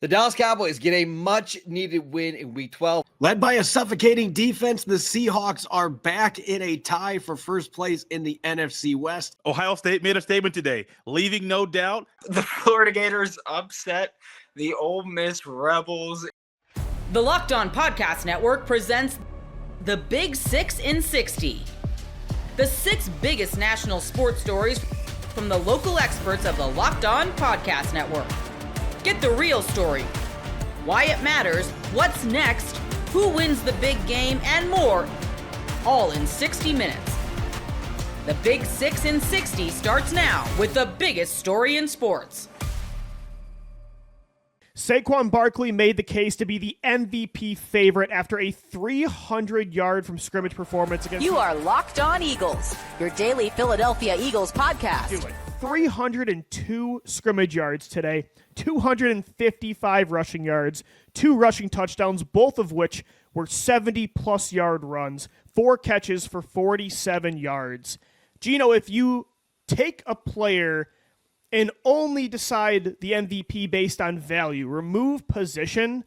The Dallas Cowboys get a much-needed win in Week 12. Led by a suffocating defense, the Seahawks are back in a tie for first place in the NFC West. Ohio State made a statement today, leaving no doubt. The Florida Gators upset the Ole Miss Rebels. The Locked On Podcast Network presents the Big 6 in 60. The 6 biggest national sports stories from the local experts of the Locked On Podcast Network. Get the real story, why it matters, what's next, who wins the big game, and more, all in 60 minutes. The Big 6 in 60 starts now with the biggest story in sports. Saquon Barkley made the case to be the MVP favorite after a 300-yard from scrimmage performance against... You are Locked On Eagles, your daily Philadelphia Eagles podcast. 302 scrimmage yards today, 255 rushing yards, 2 rushing touchdowns, both of which were 70-plus yard runs, 4 catches for 47 yards. Gino, if you take a player and only decide the MVP based on value, remove position,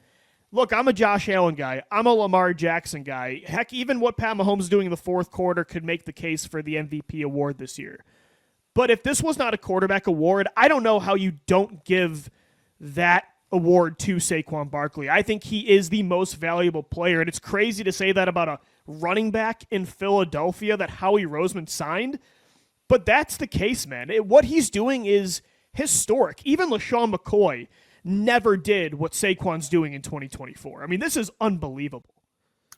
look, I'm a Josh Allen guy. I'm a Lamar Jackson guy. Heck, even what Pat Mahomes is doing in the fourth quarter could make the case for the MVP award this year. But if this was not a quarterback award, I don't know how you don't give that award to Saquon Barkley. I think he is the most valuable player, and it's crazy to say that about a running back in Philadelphia that Howie Roseman signed, but that's the case, man. What he's doing is historic. Even LaShawn McCoy never did what Saquon's doing in 2024. I mean, this is unbelievable.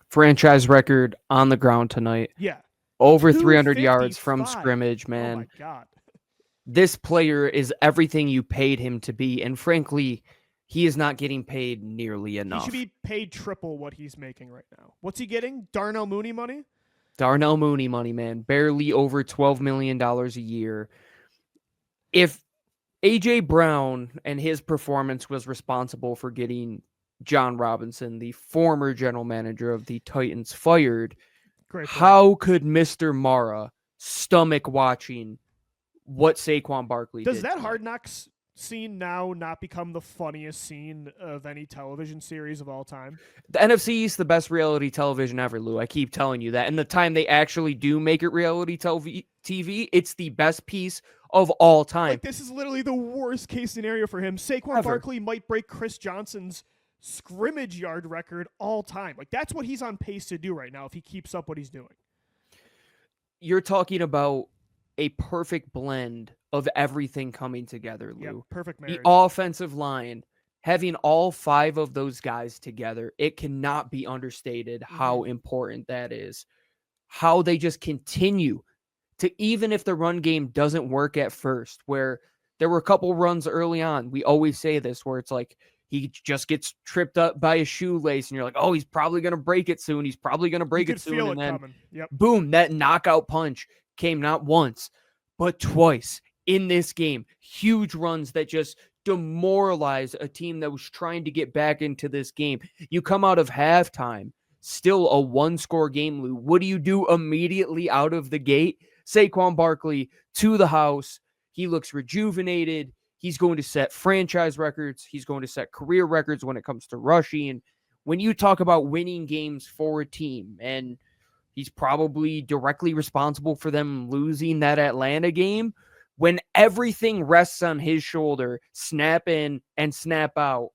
Franchise record on the ground tonight. Yeah. Over 300 yards from scrimmage, man. Oh, my God. This player is everything you paid him to be, and frankly, he is not getting paid nearly enough. He should be paid triple what he's making right now. What's he getting? Darnell Mooney money? Darnell Mooney money, man. Barely over $12 million a year. If A.J. Brown and his performance was responsible for getting John Robinson, the former general manager of the Titans, fired, how could Mr. Mara stomach watching what Saquon Barkley did? Does that Hard Knocks scene now not become the funniest scene of any television series of all time? The NFC is the best reality television ever, Lou. I keep telling you that. And the time they actually do make it reality TV, it's the best piece of all time. Like, this is literally the worst case scenario for him. Saquon Barkley might break Chris Johnson's scrimmage yard record all time. Like, that's what he's on pace to do right now if he keeps up what he's doing. You're talking about a perfect blend of everything coming together, Lou. Yep, perfect marriage. The offensive line, having all 5 of those guys together, it cannot be understated how important that is. How they just continue to, even if the run game doesn't work at first, where there were a couple runs early on, we always say this, where it's like, he just gets tripped up by a shoelace, and you're like, oh, he's probably going to break it soon. He's probably going to break it soon. And then, boom, that knockout punch came not once, but twice in this game. Huge runs that just demoralize a team that was trying to get back into this game. You come out of halftime, still a 1-score game, Lou. What do you do immediately out of the gate? Saquon Barkley to the house. He looks rejuvenated. He's going to set franchise records. He's going to set career records when it comes to rushing. And when you talk about winning games for a team, and he's probably directly responsible for them losing that Atlanta game, when everything rests on his shoulder, snap in and snap out,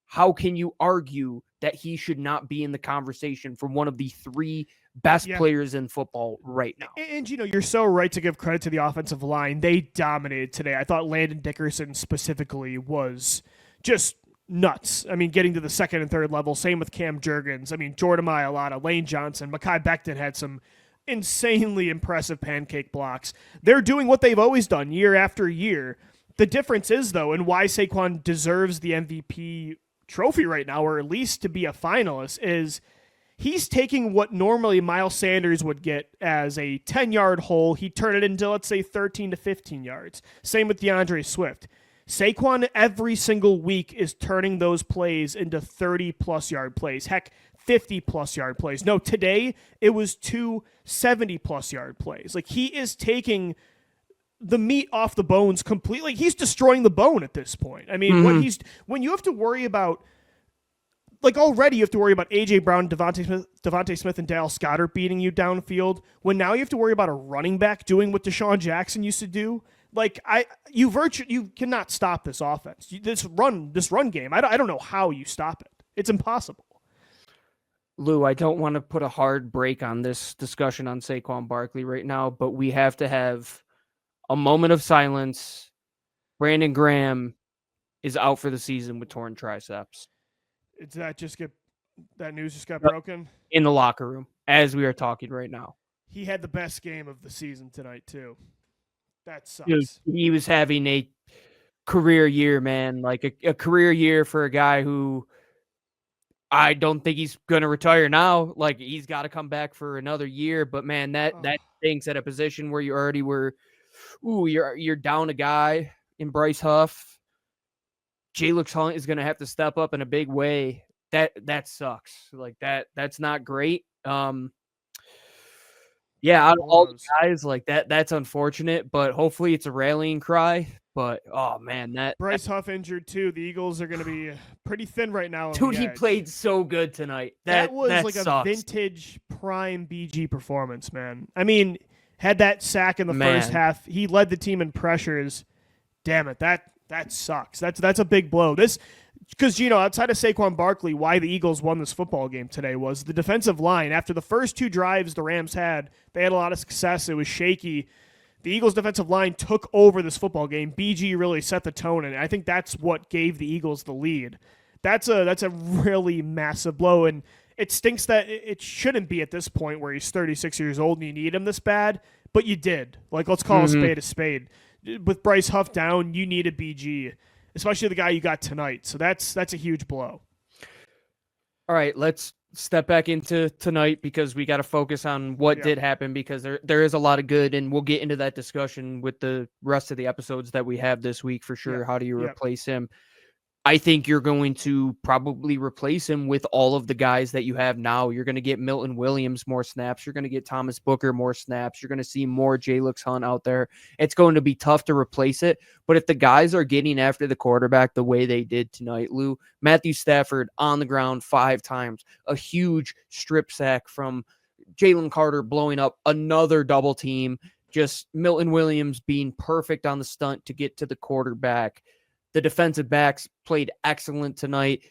how can you argue that he should not be in the conversation for one of the 3 best players in football right now? And, you know, you're so right to give credit to the offensive line. They dominated today. I thought Landon Dickerson specifically was just nuts. I mean, getting to the second and third level. Same with Cam Jurgens. I mean, Jordan Mailata, Lane Johnson, Mekhi Becton had some insanely impressive pancake blocks. They're doing what they've always done year after year. The difference is, though, and why Saquon deserves the MVP trophy right now, or at least to be a finalist, is he's taking what normally Miles Sanders would get as a 10-yard hole. He turned it into, let's say, 13 to 15 yards. Same with DeAndre Swift. Saquon every single week is turning those plays into 30-plus yard plays. Heck, 50-plus yard plays. No, today it was 2 70-plus yard plays. Like, he is taking the meat off the bones completely. He's destroying the bone at this point. I mean, when you have to worry about, like, already you have to worry about A.J. Brown, Devontae Smith, and Dallas Goedert beating you downfield. When now you have to worry about a running back doing what Deshaun Jackson used to do. Like, you cannot stop this offense. This run game. I don't know how you stop it. It's impossible. Lou, I don't want to put a hard break on this discussion on Saquon Barkley right now, but we have to have a moment of silence. Brandon Graham is out for the season with torn triceps. That news just got broken? In the locker room as we are talking right now. He had the best game of the season tonight, too. That sucks. He was having a career year, man. Like a career year for a guy who I don't think he's going to retire now. Like, he's got to come back for another year. But, man, that stinks at a position where you already were, you're down a guy in Bryce Huff. Jalen Hunt is going to have to step up in a big way. That sucks. Like, that's not great. Yeah, out of all the guys, like that's unfortunate, but hopefully it's a rallying cry. But oh man, Bryce Huff injured too. The Eagles are going to be pretty thin right now. Dude, he played so good tonight. That was like sucks. A vintage prime BG performance, man. I mean, had that sack in the first half. He led the team in pressures. Damn it, that sucks. That's a big blow. Because, outside of Saquon Barkley, why the Eagles won this football game today was the defensive line. After the first two drives the Rams had, they had a lot of success. It was shaky. The Eagles' defensive line took over this football game. BG really set the tone, and I think that's what gave the Eagles the lead. That's a really massive blow, and it stinks that it shouldn't be at this point where he's 36 years old and you need him this bad, but you did. Like, let's call a spade a spade. With Bryce Huff down, you needed BG, especially the guy you got tonight. So that's a huge blow. All right, let's step back into tonight because we got to focus on what did happen because there is a lot of good, and we'll get into that discussion with the rest of the episodes that we have this week for sure. How do you replace him? I think you're going to probably replace him with all of the guys that you have now. You're going to get Milton Williams more snaps. You're going to get Thomas Booker more snaps. You're going to see more Jalen Hunt out there. It's going to be tough to replace it. But if the guys are getting after the quarterback the way they did tonight, Lou, Matthew Stafford on the ground 5 times, a huge strip sack from Jalen Carter blowing up another double team, just Milton Williams being perfect on the stunt to get to the quarterback. The defensive backs played excellent tonight.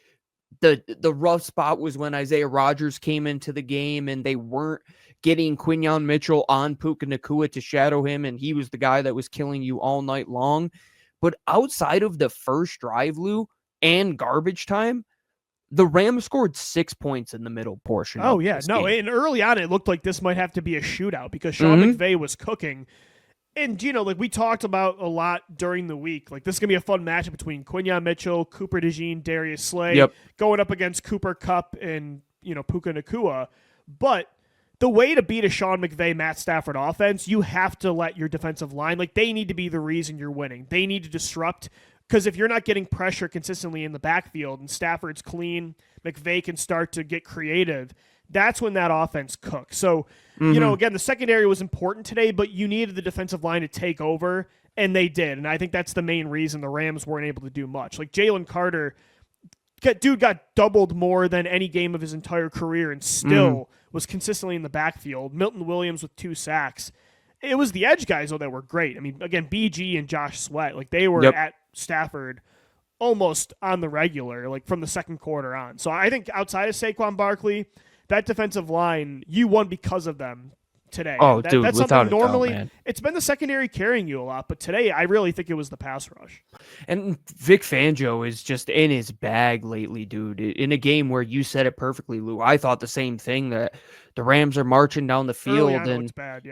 The rough spot was when Isaiah Rodgers came into the game and they weren't getting Quinyon Mitchell on Puka Nacua to shadow him, and he was the guy that was killing you all night long. But outside of the first drive, Lou, and garbage time, the Rams scored 6 points in the middle portion. Oh, yeah. No, and early on it looked like this might have to be a shootout because Sean McVay was cooking. And, like we talked about a lot during the week, like this is going to be a fun matchup between Quinyon Mitchell, Cooper DeJean, Darius Slay, going up against Cooper Kupp and, Puka Nacua. But the way to beat a Sean McVay, Matt Stafford offense, you have to let your defensive line, like they need to be the reason you're winning. They need to disrupt, because if you're not getting pressure consistently in the backfield and Stafford's clean, McVay can start to get creative. That's when that offense cooks. So, again, the secondary was important today, but you needed the defensive line to take over, and they did. And I think that's the main reason the Rams weren't able to do much. Like, Jalen Carter, got doubled more than any game of his entire career and still was consistently in the backfield. Milton Williams with 2 sacks. It was the edge guys, though, that were great. I mean, again, BG and Josh Sweat, like, they were at Stafford almost on the regular, like, from the second quarter on. So I think outside of Saquon Barkley, that defensive line, you won because of them today. Oh, dude, that's without something normally a doubt, man. It's been the secondary carrying you a lot, but today I really think it was the pass rush. And Vic Fangio is just in his bag lately, dude. In a game where you said it perfectly, Lou. I thought the same thing, that the Rams are marching down the field and it's bad,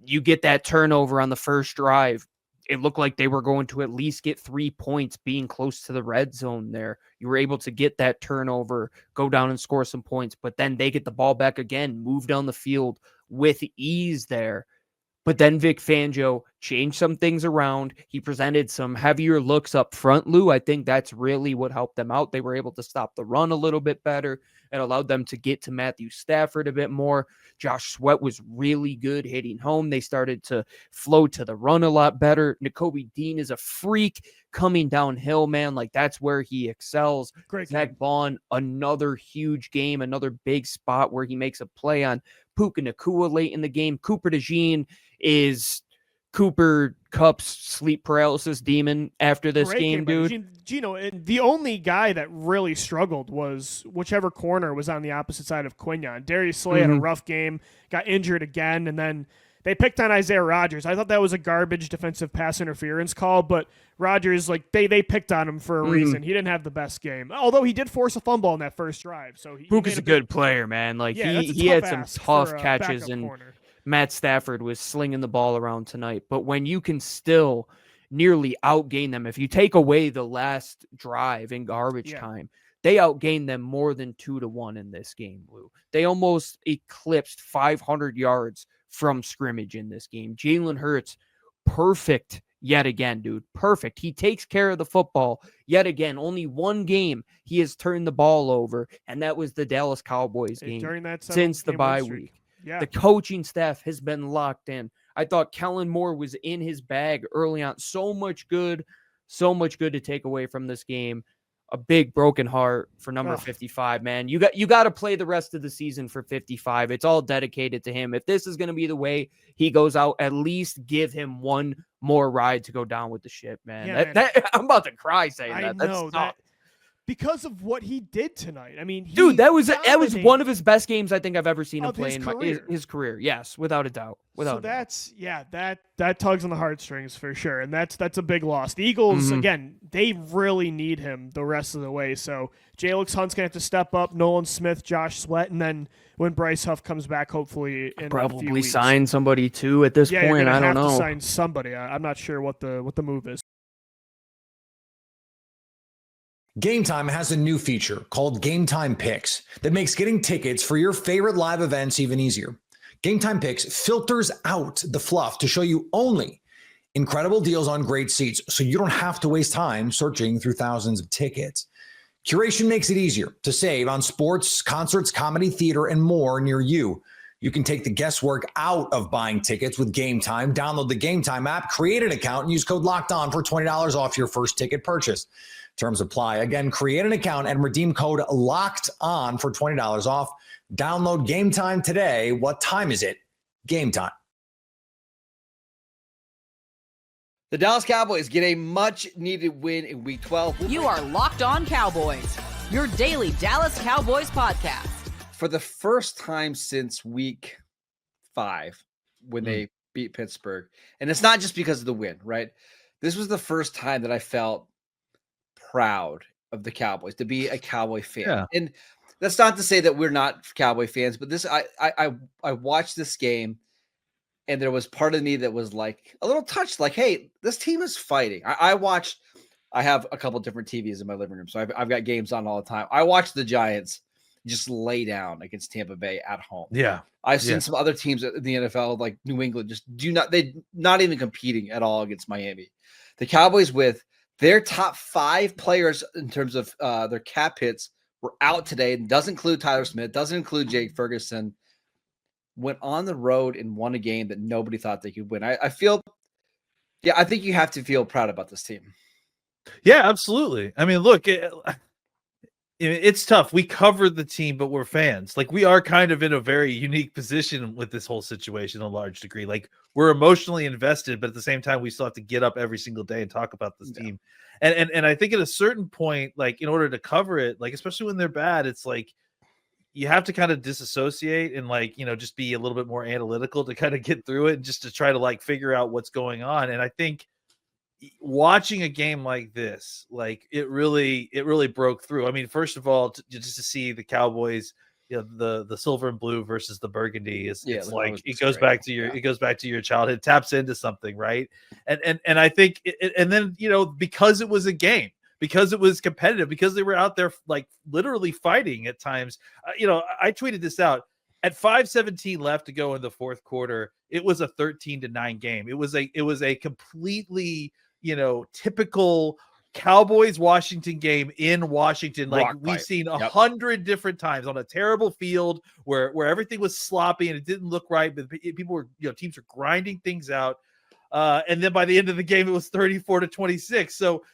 you get that turnover on the first drive. It looked like they were going to at least get 3 points being close to the red zone there. You were able to get that turnover, go down and score some points, but then they get the ball back again, move down the field with ease there. But then Vic Fangio changed some things around. He presented some heavier looks up front, Lou. I think that's really what helped them out. They were able to stop the run a little bit better. It allowed them to get to Matthew Stafford a bit more. Josh Sweat was really good hitting home. They started to flow to the run a lot better. Nakobe Dean is a freak coming downhill, man. Like, that's where he excels. Great Zach Vaughn, another huge game, another big spot where he makes a play on Puka Nacua late in the game. Cooper DeJean is Cooper Kupp's sleep paralysis demon after this game, dude. Gino, and the only guy that really struggled was whichever corner was on the opposite side of Quinyon. Darius Slay had a rough game, got injured again, and then they picked on Isaiah Rodgers. I thought that was a garbage defensive pass interference call, but Rodgers, like, they picked on him for a reason. He didn't have the best game, although he did force a fumble on that first drive. So Puka's a good player, man. Like, yeah, he had some tough catches, and corner. Matt Stafford was slinging the ball around tonight. But when you can still nearly outgain them, if you take away the last drive in garbage time, they outgained them more than 2-1 in this game, Lou. They almost eclipsed 500 yards from scrimmage in this game. Jalen Hurts, perfect yet again, dude. Perfect. He takes care of the football yet again. Only one game he has turned the ball over, and that was the Dallas Cowboys game during that since the bye week. Yeah. The coaching staff has been locked in. I thought Kellen Moore was in his bag early on. So much good to take away from this game. A big broken heart for number 55, man. You got to play the rest of the season for 55. It's all dedicated to him. If this is going to be the way he goes out, at least give him one more ride to go down with the ship, man. Yeah, I'm about to cry saying I that. know That's that because of what he did tonight. I mean, dude, that was one of his best games I think I've ever seen him play in his career. Yes, without a doubt. That tugs on the heartstrings for sure, and that's a big loss. The Eagles again, they really need him the rest of the way. So Jalix Hunt's gonna have to step up. Nolan Smith, Josh Sweat, and then when Bryce Huff comes back, hopefully in a few weeks. Sign somebody too at this point. I don't know. To sign somebody. I'm not sure what the move is. Game Time has a new feature called Game Time Picks that makes getting tickets for your favorite live events even easier. Game Time Picks filters out the fluff to show you only incredible deals on great seats, so you don't have to waste time searching through thousands of tickets. Curation makes it easier to save on sports, concerts, comedy, theater, and more near you. You can take the guesswork out of buying tickets with Game Time. Download the Game Time app, create an account, and use code LOCKEDON for $20 off your first ticket purchase. Terms apply. Again, create an account and redeem code LOCKEDON for $20 off. Download Game Time today. What time is it? Game Time. The Dallas Cowboys get a much-needed win in Week 12. You are Locked On Cowboys, your daily Dallas Cowboys podcast. For the first time since Week 5, when they beat Pittsburgh, and it's not just because of the win, right? This was the first time that I felt proud of the Cowboys to be a Cowboy fan. Yeah. And that's not to say that we're not Cowboy fans, but this I watched this game and there was part of me that was like a little touched, like, hey, this team is fighting. I have a couple different TVs in my living room, so I've got games on all the time. I watched the Giants just lay down against Tampa Bay at home. Yeah. I've seen some other teams in the NFL, like New England, they're not even competing at all against Miami. The Cowboys, with their top 5 players in terms of their cap hits, were out today. It doesn't include Tyler Smith, doesn't include Jake Ferguson. Went on the road and won a game that nobody thought they could win. I think you have to feel proud about this team. Yeah, absolutely. I mean, look, it's tough. We cover the team, but we're fans. Like, we are kind of in a very unique position with this whole situation, in a large degree. Like, we're emotionally invested, but at the same time, we still have to get up every single day and talk about this team. And I think at a certain point, like, in order to cover it, like, especially when they're bad, it's like you have to kind of disassociate and, like, just be a little bit more analytical to kind of get through it and just to try to, like, figure out what's going on. And I think watching a game like this, like, it really broke through. I mean, first of all, just to see the Cowboys, the silver and blue versus the burgundy it's like it goes back to your childhood, taps into something, right? And I think and then because it was a game, because it was competitive, because they were out there like literally fighting at times. I tweeted this out. at 5:17 left to go in the fourth quarter, it was a 13-9 game. It was a completely, typical Cowboys Washington game in Washington, like we've seen 100 different times on a terrible field where everything was sloppy and it didn't look right, but people were, teams were grinding things out. And then by the end of the game, it was 34-26. So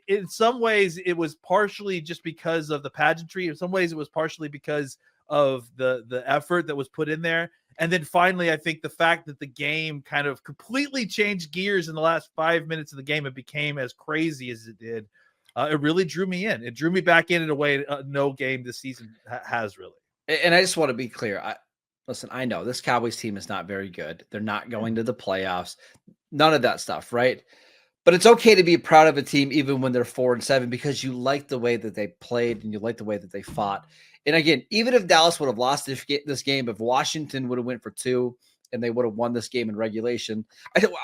in some ways, it was partially just because of the pageantry. In some ways, it was partially because of the effort that was put in there. And then finally, I think the fact that the game kind of completely changed gears in the last 5 minutes of the game, it became as crazy as it did. It really drew me in. It drew me back in a way no game this season has really. And I just want to be clear. Listen, I know this Cowboys team is not very good. They're not going to the playoffs. None of that stuff, right? But it's okay to be proud of a team even when they're 4-7 because you like the way that they played and you like the way that they fought. And again, even if Dallas would have lost this game, if Washington would have went for 2 and they would have won this game in regulation,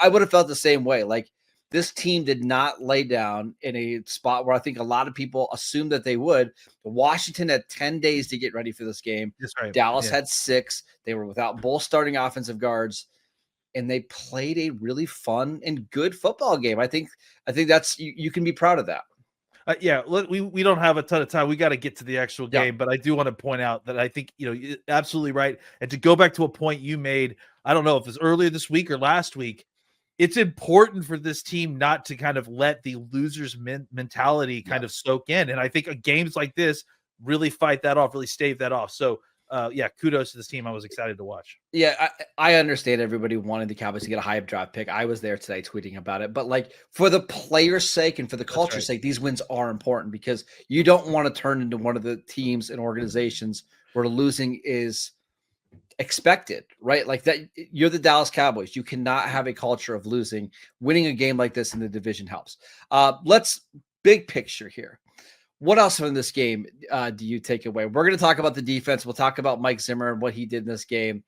I would have felt the same way. Like this team did not lay down in a spot where I think a lot of people assumed that they would. Washington had 10 days to get ready for this game. That's right. Dallas had 6. They were without both starting offensive guards. And they played a really fun and good football game. I think that's you can be proud of that. We don't have a ton of time. We got to get to the actual game, but I do want to point out that I think you're absolutely right. And to go back to a point you made, I don't know if it was earlier this week or last week. It's important for this team not to kind of let the losers mentality kind of soak in. And I think games like this really fight that off, really stave that off. So. Kudos to this team. I was excited to watch. Yeah, I understand everybody wanted the Cowboys to get a high draft pick. I was there today tweeting about it. But like for the players' sake and for the culture's sake, these wins are important because you don't want to turn into one of the teams and organizations where losing is expected, right? Like that, you're the Dallas Cowboys. You cannot have a culture of losing. Winning a game like this in the division helps. Let's big picture here. What else from this game do you take away? We're going to talk about the defense. We'll talk about Mike Zimmer and what he did in this game.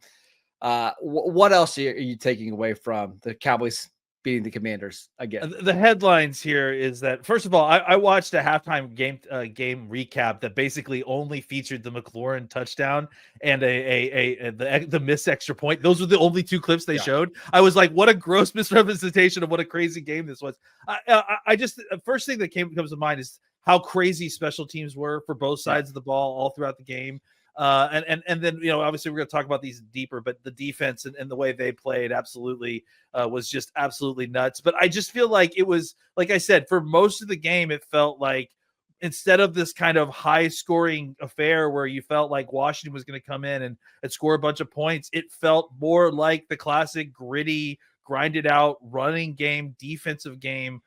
What else are you taking away from the Cowboys beating the Commanders again? The headlines here is that, first of all, I watched a halftime game recap that basically only featured the McLaurin touchdown and the missed extra point. Those were the only 2 clips they showed. I was like, what a gross misrepresentation of what a crazy game this was. I just first thing that comes to mind is how crazy special teams were for both sides of the ball all throughout the game. And then, obviously we're going to talk about these deeper, but the defense and the way they played absolutely was just absolutely nuts. But I just feel like it was, like I said, for most of the game, it felt like instead of this kind of high scoring affair where you felt like Washington was going to come in and score a bunch of points, it felt more like the classic gritty, grinded out running game, defensive game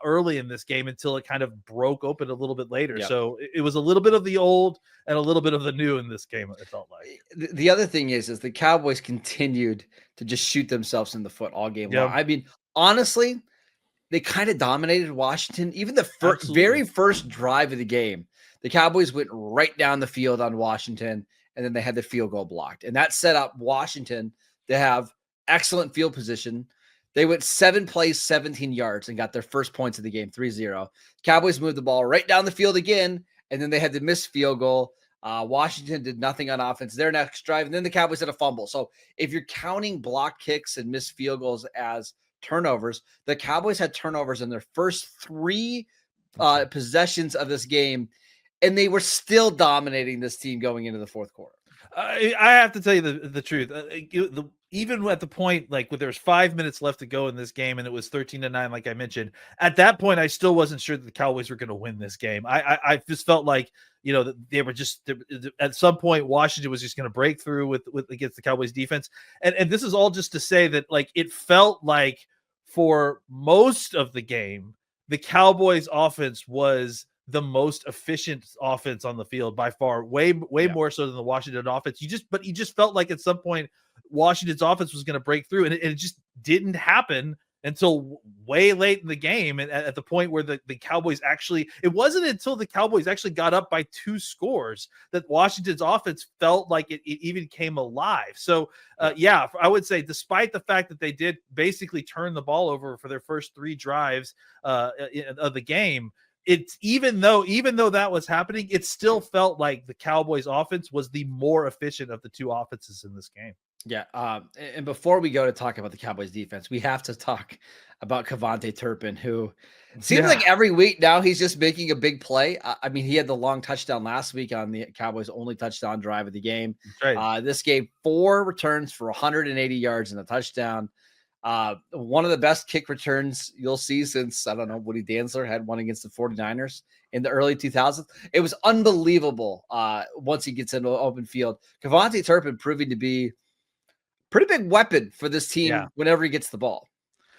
early in this game until it kind of broke open a little bit later. So it was a little bit of the old and a little bit of the new in this game, it felt like. The other thing is the Cowboys continued to just shoot themselves in the foot all game long. I mean, honestly, they kind of dominated Washington. Even the very first drive of the game, the Cowboys went right down the field on Washington, and then they had the field goal blocked. And that set up Washington to have excellent field position. They went 7 plays, 17 yards, and got their first points of the game, 3-0. Cowboys moved the ball right down the field again, and then they had the missed field goal. Washington did nothing on offense their next drive, and then the Cowboys had a fumble. So if you're counting block kicks and missed field goals as turnovers, the Cowboys had turnovers in their first 3 possessions of this game, and they were still dominating this team going into the fourth quarter. I have to tell you the truth. Even at the point, like when there's 5 minutes left to go in this game and it was 13-9, like I mentioned, at that point, I still wasn't sure that the Cowboys were going to win this game. I just felt like, that they were just at some point, Washington was just going to break through with against the Cowboys defense. And this is all just to say that, like, it felt like for most of the game, the Cowboys offense was the most efficient offense on the field by far, way more so than the Washington offense. You just felt like at some point Washington's offense was going to break through, and it just didn't happen until way late in the game. And at the point where the Cowboys actually, it wasn't until the Cowboys actually got up by 2 scores that Washington's offense felt like it even came alive. So I would say despite the fact that they did basically turn the ball over for their first 3 drives of the game, it's even though that was happening, it still felt like the Cowboys offense was the more efficient of the two offenses in this game. Yeah. And before we go to talk about the Cowboys defense, we have to talk about Kevontae Turpin, who seems like every week now he's just making a big play. I mean, he had the long touchdown last week on the Cowboys' only touchdown drive of the game. Right. This game, 4 returns for 180 yards and a touchdown. One of the best kick returns you'll see since, I don't know, Woody Dantzler had one against the 49ers in the early 2000s. It was unbelievable once he gets into open field. Kevontae Turpin proving to be pretty big weapon for this team whenever he gets the ball.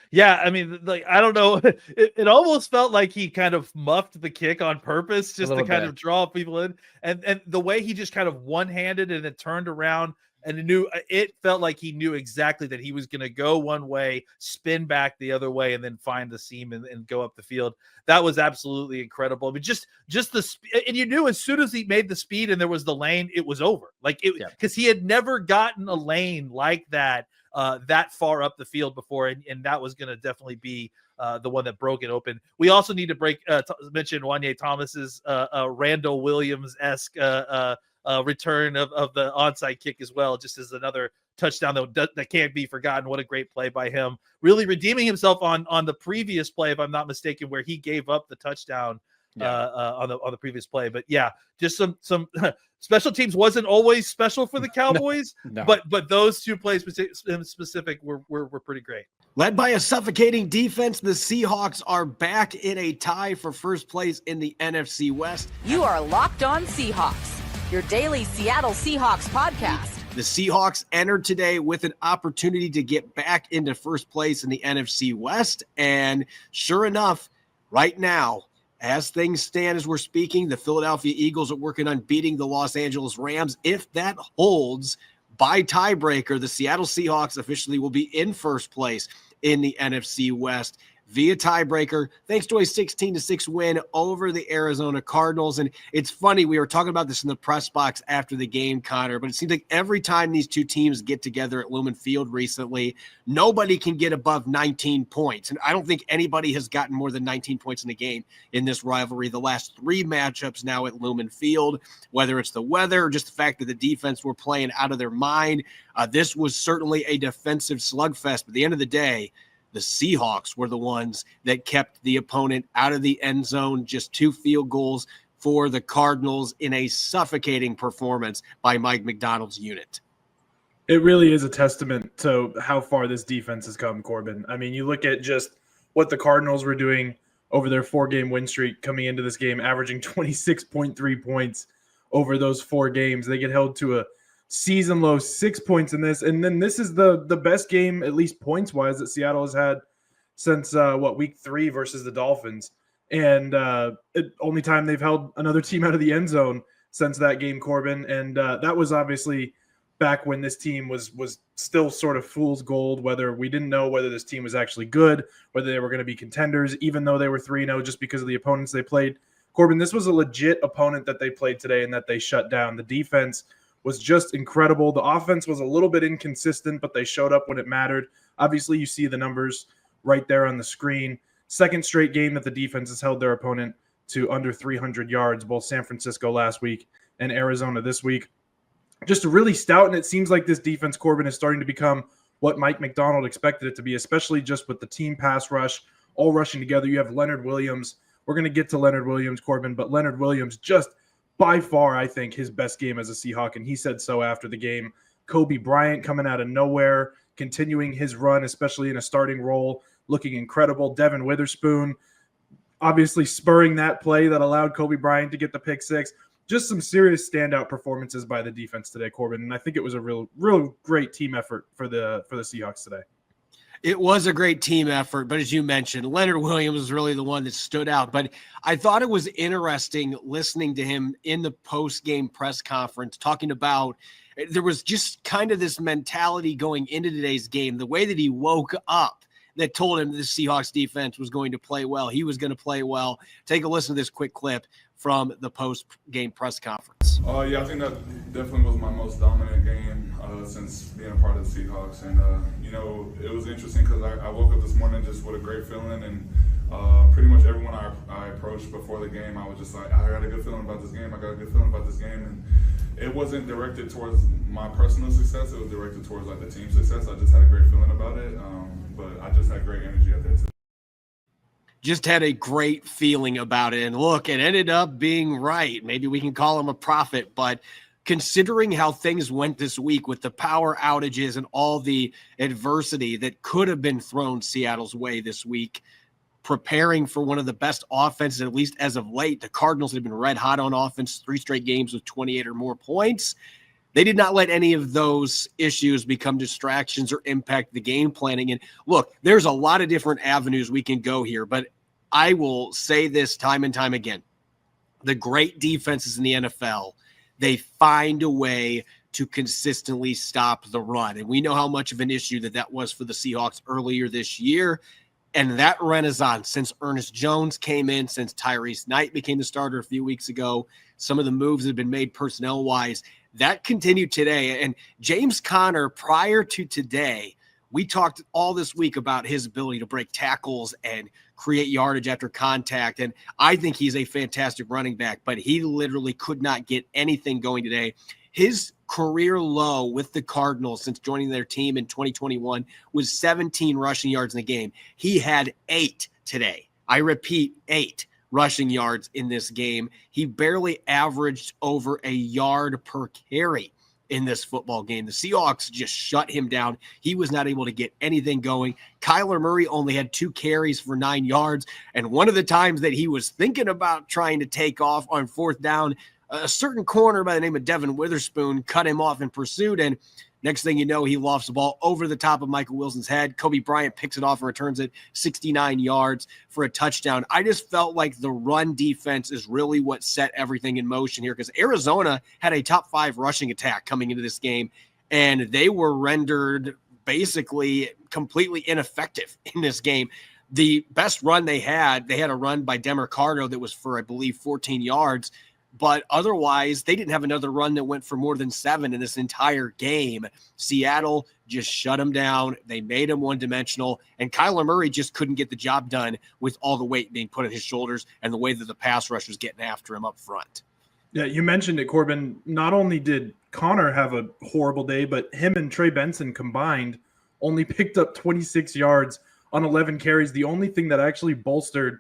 Yeah, I mean, like, I don't know. It almost felt like he kind of muffed the kick on purpose just to kind of draw people in. And the way he just kind of one-handed and it turned around and it felt like he knew exactly that he was going to go one way, spin back the other way, and then find the seam and go up the field. That was absolutely incredible. I mean, just and you knew as soon as he made the speed and there was the lane, it was over. Like because he had never gotten a lane like that that far up the field before, and that was going to definitely be the one that broke it open. We also need to mention Wanye Thomas's Randall Williams-esque return of the onside kick as well, just as another touchdown that can't be forgotten. What a great play by him, really redeeming himself on the previous play, if I'm not mistaken, where he gave up the touchdown on the previous play. But yeah, just some special teams wasn't always special for the Cowboys, No. but those two plays in specific were pretty great. Led by a suffocating defense, the Seahawks are back in a tie for first place in the NFC West. You are Locked On Seahawks, your daily Seattle Seahawks podcast. The Seahawks entered today with an opportunity to get back into first place in the NFC West. And sure enough, right now, as things stand as we're speaking, the Philadelphia Eagles are working on beating the Los Angeles Rams. If that holds by tiebreaker, the Seattle Seahawks officially will be in first place in the NFC West via tiebreaker, thanks to a 16-6 win over the Arizona Cardinals. And it's funny, we were talking about this in the press box after the game, Connor, but it seems like every time these two teams get together at Lumen Field recently, nobody can get above 19 points. And I don't think anybody has gotten more than 19 points in a game in this rivalry. The last 3 matchups now at Lumen Field, whether it's the weather or just the fact that the defense were playing out of their mind, this was certainly a defensive slugfest. But at the end of the day, the Seahawks were the ones that kept the opponent out of the end zone. Just 2 field goals for the Cardinals in a suffocating performance by Mike McDonald's unit. It really is a testament to how far this defense has come, Corbin. I mean, you look at just what the Cardinals were doing over their 4-game win streak coming into this game, averaging 26.3 points over those 4 games. They get held to a season low 6 points in this, and then this is the best game, at least points wise, that Seattle has had since week 3 versus the Dolphins, and only time they've held another team out of the end zone since that game, Corbin. And that was obviously back when this team was still sort of fool's gold, whether we didn't know whether this team was actually good, whether they were going to be contenders, even though they were 3-0 just because of the opponents they played. Corbin, this was a legit opponent that they played today and that they shut down. The defense was just incredible. The offense was a little bit inconsistent, but they showed up when it mattered. Obviously, you see the numbers right there on the screen. Second straight game that the defense has held their opponent to under 300 yards, both San Francisco last week and Arizona this week. Just really stout, and it seems like this defense, Corbin, is starting to become what Mike McDonald expected it to be, especially just with the team pass rush, all rushing together. You have Leonard Williams. We're going to get to Leonard Williams, Corbin, but Leonard Williams just by far, I think, his best game as a Seahawk, and he said so after the game. Kobe Bryant coming out of nowhere, continuing his run, especially in a starting role, looking incredible. Devin Witherspoon obviously spurring that play that allowed Kobe Bryant to get the pick 6. Just some serious standout performances by the defense today, Corbin, and I think it was a real great team effort for the Seahawks today. It was a great team effort, but as you mentioned, Leonard Williams was really the one that stood out. But I thought it was interesting listening to him in the post-game press conference talking about there was just kind of this mentality going into today's game, the way that he woke up that told him the Seahawks defense was going to play well. He was going to play well. Take a listen to this quick clip from the post-game press conference. Yeah, I think that definitely was my most dominant game since being a part of the Seahawks. And, it was interesting because I woke up this morning just with a great feeling and Pretty much everyone I approached before the game, I was just like, I got a good feeling about this game. And it wasn't directed towards my personal success. It was directed towards like the team success. I just had a great feeling about it. But I just had great energy out there too. Just had a great feeling about it. And look, it ended up being right. Maybe we can call him a prophet, but considering how things went this week with the power outages and all the adversity that could have been thrown Seattle's way this week, preparing for one of the best offenses, at least as of late. The Cardinals have been red hot on offense, 3 straight games with 28 or more points. They did not let any of those issues become distractions or impact the game planning. And look, there's a lot of different avenues we can go here, but I will say this time and time again. The great defenses in the NFL, they find a way to consistently stop the run. And we know how much of an issue that was for the Seahawks earlier this year. And that renaissance since Ernest Jones came in, since Tyrese Knight became the starter a few weeks ago, some of the moves that have been made personnel-wise, that continued today. And James Conner, prior to today, we talked all this week about his ability to break tackles and create yardage after contact. And I think he's a fantastic running back, but he literally could not get anything going today. His career low with the Cardinals since joining their team in 2021 was 17 rushing yards in the game. He had 8 today. I repeat, 8 rushing yards in this game. He barely averaged over a yard per carry in this football game. The Seahawks just shut him down. He was not able to get anything going. Kyler Murray only had 2 carries for 9 yards. And one of the times that he was thinking about trying to take off on 4th down, a certain corner by the name of Devin Witherspoon cut him off in pursuit. And next thing you know, he lofts the ball over the top of Michael Wilson's head. Kobe Bryant picks it off and returns it 69 yards for a touchdown. I just felt like the run defense is really what set everything in motion here, because Arizona had a top 5 rushing attack coming into this game, and they were rendered basically completely ineffective in this game. The best run they had a run by Demercado that was for, I believe, 14 yards. But otherwise, they didn't have another run that went for more than 7 in this entire game. Seattle just shut them down. They made him one-dimensional, and Kyler Murray just couldn't get the job done with all the weight being put on his shoulders and the way that the pass rush was getting after him up front. Yeah, you mentioned it, Corbin. Not only did Connor have a horrible day, but him and Trey Benson combined only picked up 26 yards on 11 carries. The only thing that actually bolstered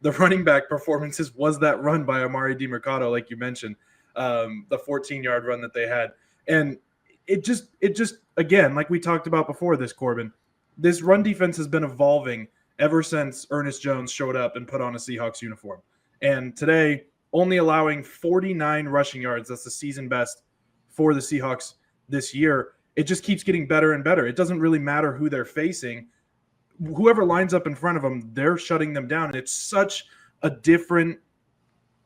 the running back performances was that run by Amari DiMercado, like you mentioned, the 14-yard run that they had. And it just, again, like we talked about before this, Corbin, this run defense has been evolving ever since Ernest Jones showed up and put on a Seahawks uniform. And today, only allowing 49 rushing yards, that's the season best for the Seahawks this year. It just keeps getting better and better. It doesn't really matter who they're facing. Whoever lines up in front of them, they're shutting them down. And it's such a different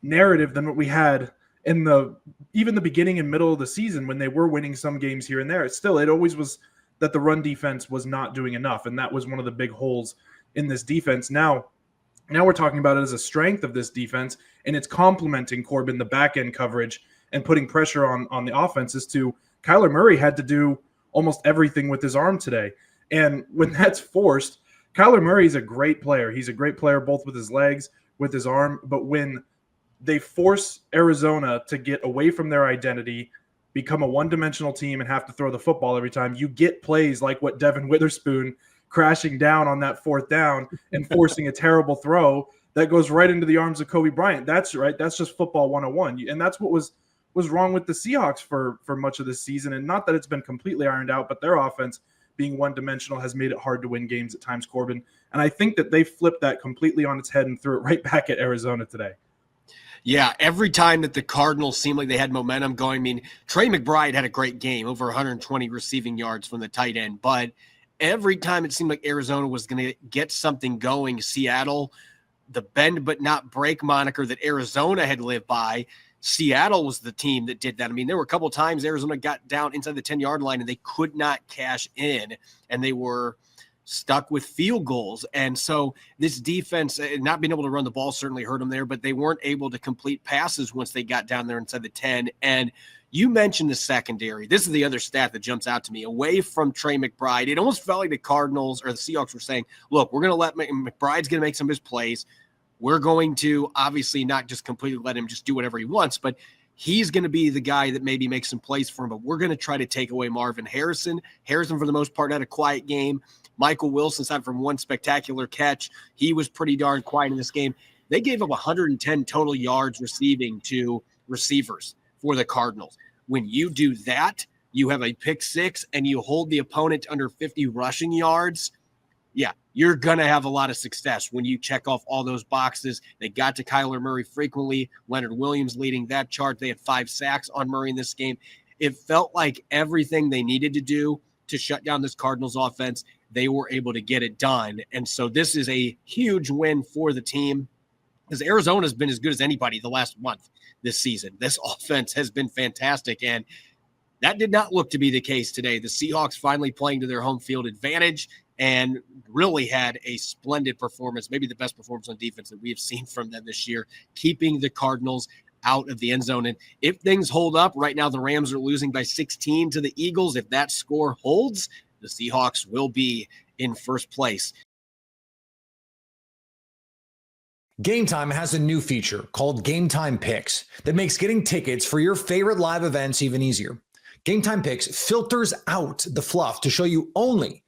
narrative than what we had in even the beginning and middle of the season when they were winning some games here and there. It always was that the run defense was not doing enough, and that was one of the big holes in this defense. Now we're talking about it as a strength of this defense, and it's complementing, Corbin, the back-end coverage and putting pressure on the offenses to Kyler Murray had to do almost everything with his arm today. And when that's forced, Kyler Murray is a great player. He's a great player both with his legs, with his arm. But when they force Arizona to get away from their identity, become a one-dimensional team, and have to throw the football every time, you get plays like what Devin Witherspoon crashing down on that 4th down and forcing a terrible throw that goes right into the arms of Kobe Bryant. That's right. That's just football 101. And that's what was wrong with the Seahawks for much of this season. And not that it's been completely ironed out, but their offense being one-dimensional has made it hard to win games at times, Corbin. And I think that they flipped that completely on its head and threw it right back at Arizona today. Yeah, every time that the Cardinals seemed like they had momentum going, I mean, Trey McBride had a great game, over 120 receiving yards from the tight end. But every time it seemed like Arizona was going to get something going, Seattle, the bend but not break moniker that Arizona had lived by, Seattle was the team that did that. I mean, there were a couple of times Arizona got down inside the 10-yard line and they could not cash in, and they were stuck with field goals. And so this defense, not being able to run the ball certainly hurt them there, but they weren't able to complete passes once they got down there inside the 10. And You mentioned the secondary. This is the other stat that jumps out to me. Away from Trey McBride, it almost felt like the Cardinals or the Seahawks were saying, look, we're going to let McBride's going to make some of his plays. We're going to obviously not just completely let him just do whatever he wants, but he's going to be the guy that maybe makes some plays for him. But we're going to try to take away Marvin Harrison. Harrison, for the most part, had a quiet game. Michael Wilson, aside from one spectacular catch, he was pretty darn quiet in this game. They gave up 110 total yards receiving to receivers for the Cardinals. When you do that, you have a pick six and you hold the opponent to under 50 rushing yards. Yeah, you're going to have a lot of success when you check off all those boxes. They got to Kyler Murray frequently. Leonard Williams leading that chart. They had 5 sacks on Murray in this game. It felt like everything they needed to do to shut down this Cardinals offense, they were able to get it done. And so this is a huge win for the team because Arizona's been as good as anybody the last month this season. This offense has been fantastic, and that did not look to be the case today. The Seahawks finally playing to their home field advantage and really had a splendid performance, maybe the best performance on defense that we have seen from them this year, keeping the Cardinals out of the end zone. And if things hold up, right now the Rams are losing by 16 to the Eagles. If that score holds, the Seahawks will be in first place. Game Time has a new feature called Game Time Picks that makes getting tickets for your favorite live events even easier. Game Time Picks filters out the fluff to show you only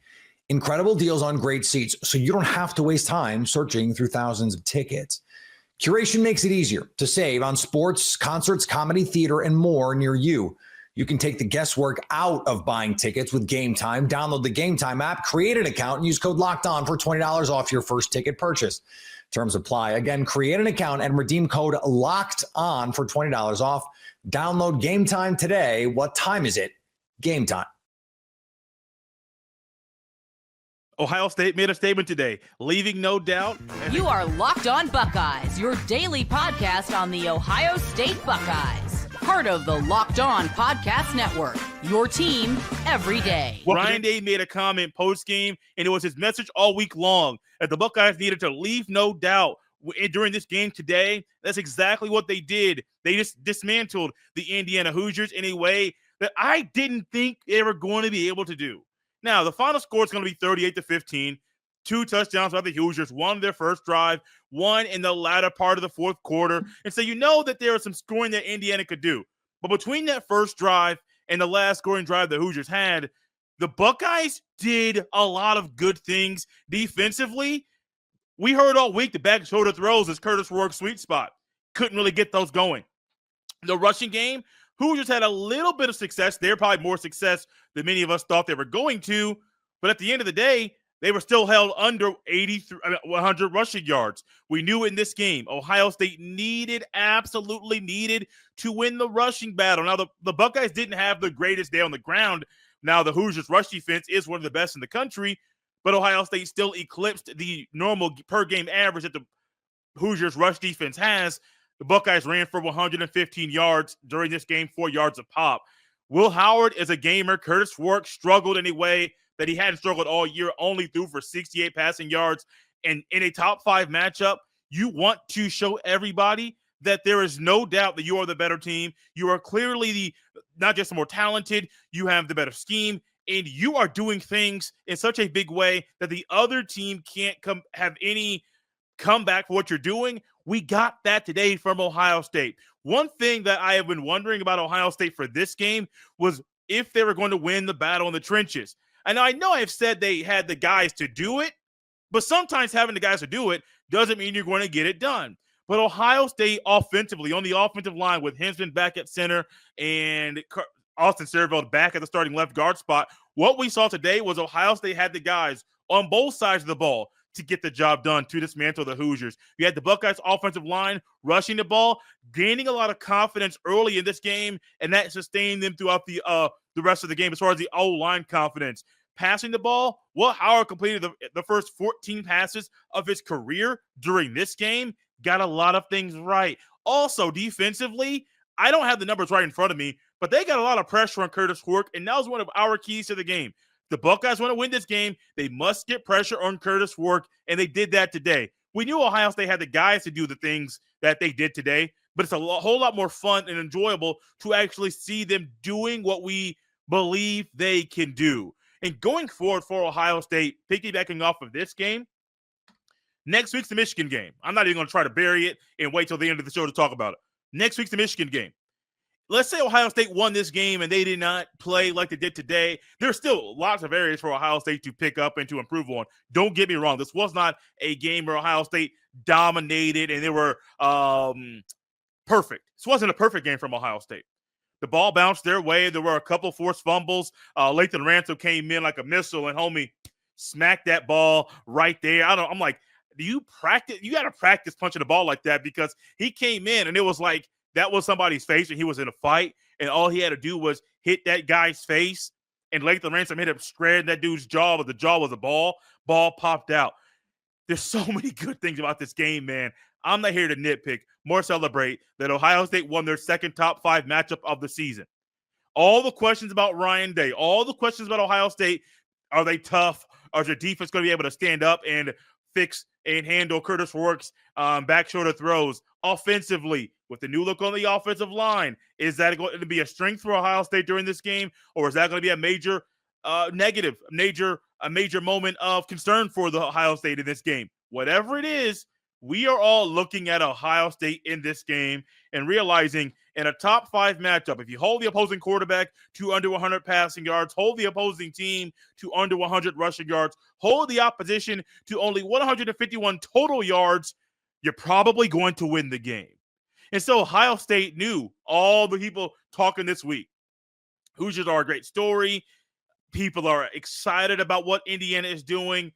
incredible deals on great seats, so you don't have to waste time searching through thousands of tickets. Curation makes it easier to save on sports, concerts, comedy, theater, and more near you. You can take the guesswork out of buying tickets with Game Time. Download the Game Time app, create an account, and use code LOCKEDON for $20 off your first ticket purchase. Terms apply. Again, create an account and redeem code LOCKEDON for $20 off. Download Game Time today. What time is it? Game Time. Ohio State made a statement today, leaving no doubt. You are Locked On Buckeyes, your daily podcast on the Ohio State Buckeyes. Part of the Locked On Podcast Network, your team every day. Ryan Day made a comment post-game, and it was his message all week long that the Buckeyes needed to leave no doubt during this game today. That's exactly what they did. They just dismantled the Indiana Hoosiers in a way that I didn't think they were going to be able to do. Now, the final score is going to be 38-15. 2 touchdowns by the Hoosiers, one their first drive, one in the latter part of the fourth quarter. And so you know that there was some scoring that Indiana could do. But between that first drive and the last scoring drive the Hoosiers had, the Buckeyes did a lot of good things defensively. We heard all week the back shoulder throws is Curtis Rourke's sweet spot. Couldn't really get those going. The rushing game, Hoosiers had a little bit of success there, probably more success than many of us thought they were going to. But at the end of the day, they were still held under 100 rushing yards. We knew in this game, Ohio State absolutely needed to win the rushing battle. Now, the Buckeyes didn't have the greatest day on the ground. Now, the Hoosiers' rush defense is one of the best in the country, but Ohio State still eclipsed the normal per-game average that the Hoosiers' rush defense has. The Buckeyes ran for 115 yards during this game, 4 yards a pop. Will Howard is a gamer. Curtis Rourke struggled in a way that he hadn't struggled all year, only threw for 68 passing yards. And in a top 5 matchup, you want to show everybody that there is no doubt that you are the better team. You are clearly not just the more talented, you have the better scheme, and you are doing things in such a big way that the other team can't have any comeback for what you're doing. We got that today from Ohio State. One thing that I have been wondering about Ohio State for this game was if they were going to win the battle in the trenches. And I know I've said they had the guys to do it, but sometimes having the guys to do it doesn't mean you're going to get it done. But Ohio State offensively, on the offensive line with Hinsman back at center and Austin Serveld back at the starting left guard spot, what we saw today was Ohio State had the guys on both sides of the ball to get the job done, to dismantle the Hoosiers. You had the Buckeyes offensive line rushing the ball, gaining a lot of confidence early in this game, and that sustained them throughout the rest of the game as far as the O-line confidence. Passing the ball, Will Howard completed the first 14 passes of his career during this game, got a lot of things right. Also, defensively, I don't have the numbers right in front of me, but they got a lot of pressure on Curtis Rourke, and that was one of our keys to the game. The Buckeyes want to win this game. They must get pressure on Curtis Rourke, and they did that today. We knew Ohio State had the guys to do the things that they did today, but it's a whole lot more fun and enjoyable to actually see them doing what we believe they can do. And going forward for Ohio State, piggybacking off of this game, next week's the Michigan game. I'm not even going to try to bury it and wait till the end of the show to talk about it. Next week's the Michigan game. Let's say Ohio State won this game and they did not play like they did today. There's still lots of areas for Ohio State to pick up and to improve on. Don't get me wrong. This was not a game where Ohio State dominated and they were perfect. This wasn't a perfect game from Ohio State. The ball bounced their way. There were a couple forced fumbles. Lathan Ransom came in like a missile and homie smacked that ball right there. I'm like, do you practice? You got to practice punching the ball like that, because he came in and it was like that was somebody's face and he was in a fight, and all he had to do was hit that guy's face, and Lathan Ransom hit him square in that dude's jaw, but the jaw was a ball. Ball popped out. There's so many good things about this game, man. I'm not here to nitpick, more celebrate that Ohio State won their second top 5 matchup of the season. All the questions about Ryan Day, all the questions about Ohio State, are they tough? Are their defense going to be able to stand up and fix and handle Curtis Rourke's back shoulder throws? Offensively, with the new look on the offensive line, is that going to be a strength for Ohio State during this game, or is that going to be a major negative, a major moment of concern for the Ohio State in this game? Whatever it is, we are all looking at Ohio State in this game and realizing in a top 5 matchup, if you hold the opposing quarterback to under 100 passing yards, hold the opposing team to under 100 rushing yards, hold the opposition to only 151 total yards, you're probably going to win the game. And so Ohio State knew, all the people talking this week, Hoosiers are a great story. People are excited about what Indiana is doing.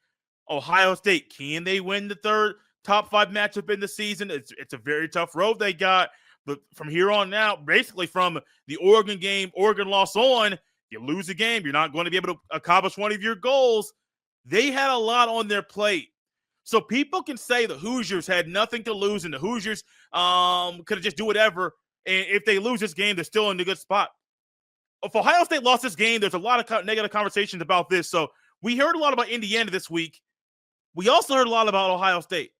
Ohio State, can they win the third top 5 matchup in the season? It's a very tough road they got. But from here on out, basically from the Oregon game, Oregon loss on, you lose a game, you're not going to be able to accomplish one of your goals. They had a lot on their plate. So people can say the Hoosiers had nothing to lose and the Hoosiers could have just do whatever. And if they lose this game, they're still in a good spot. If Ohio State lost this game, there's a lot of negative conversations about this. So we heard a lot about Indiana this week. We also heard a lot about Ohio State.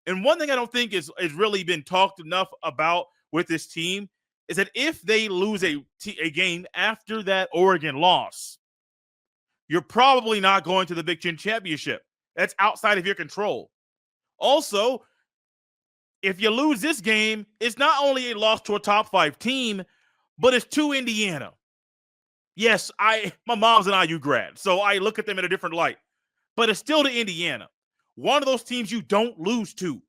And one thing I don't think is really been talked enough about with this team is that if they lose a game after that Oregon loss, you're probably not going to the Big Ten Championship. That's outside of your control. Also, if you lose this game, it's not only a loss to a top 5 team, but it's to Indiana. Yes, my mom's an IU grad, so I look at them in a different light. But it's still to Indiana. One of those teams you don't lose to.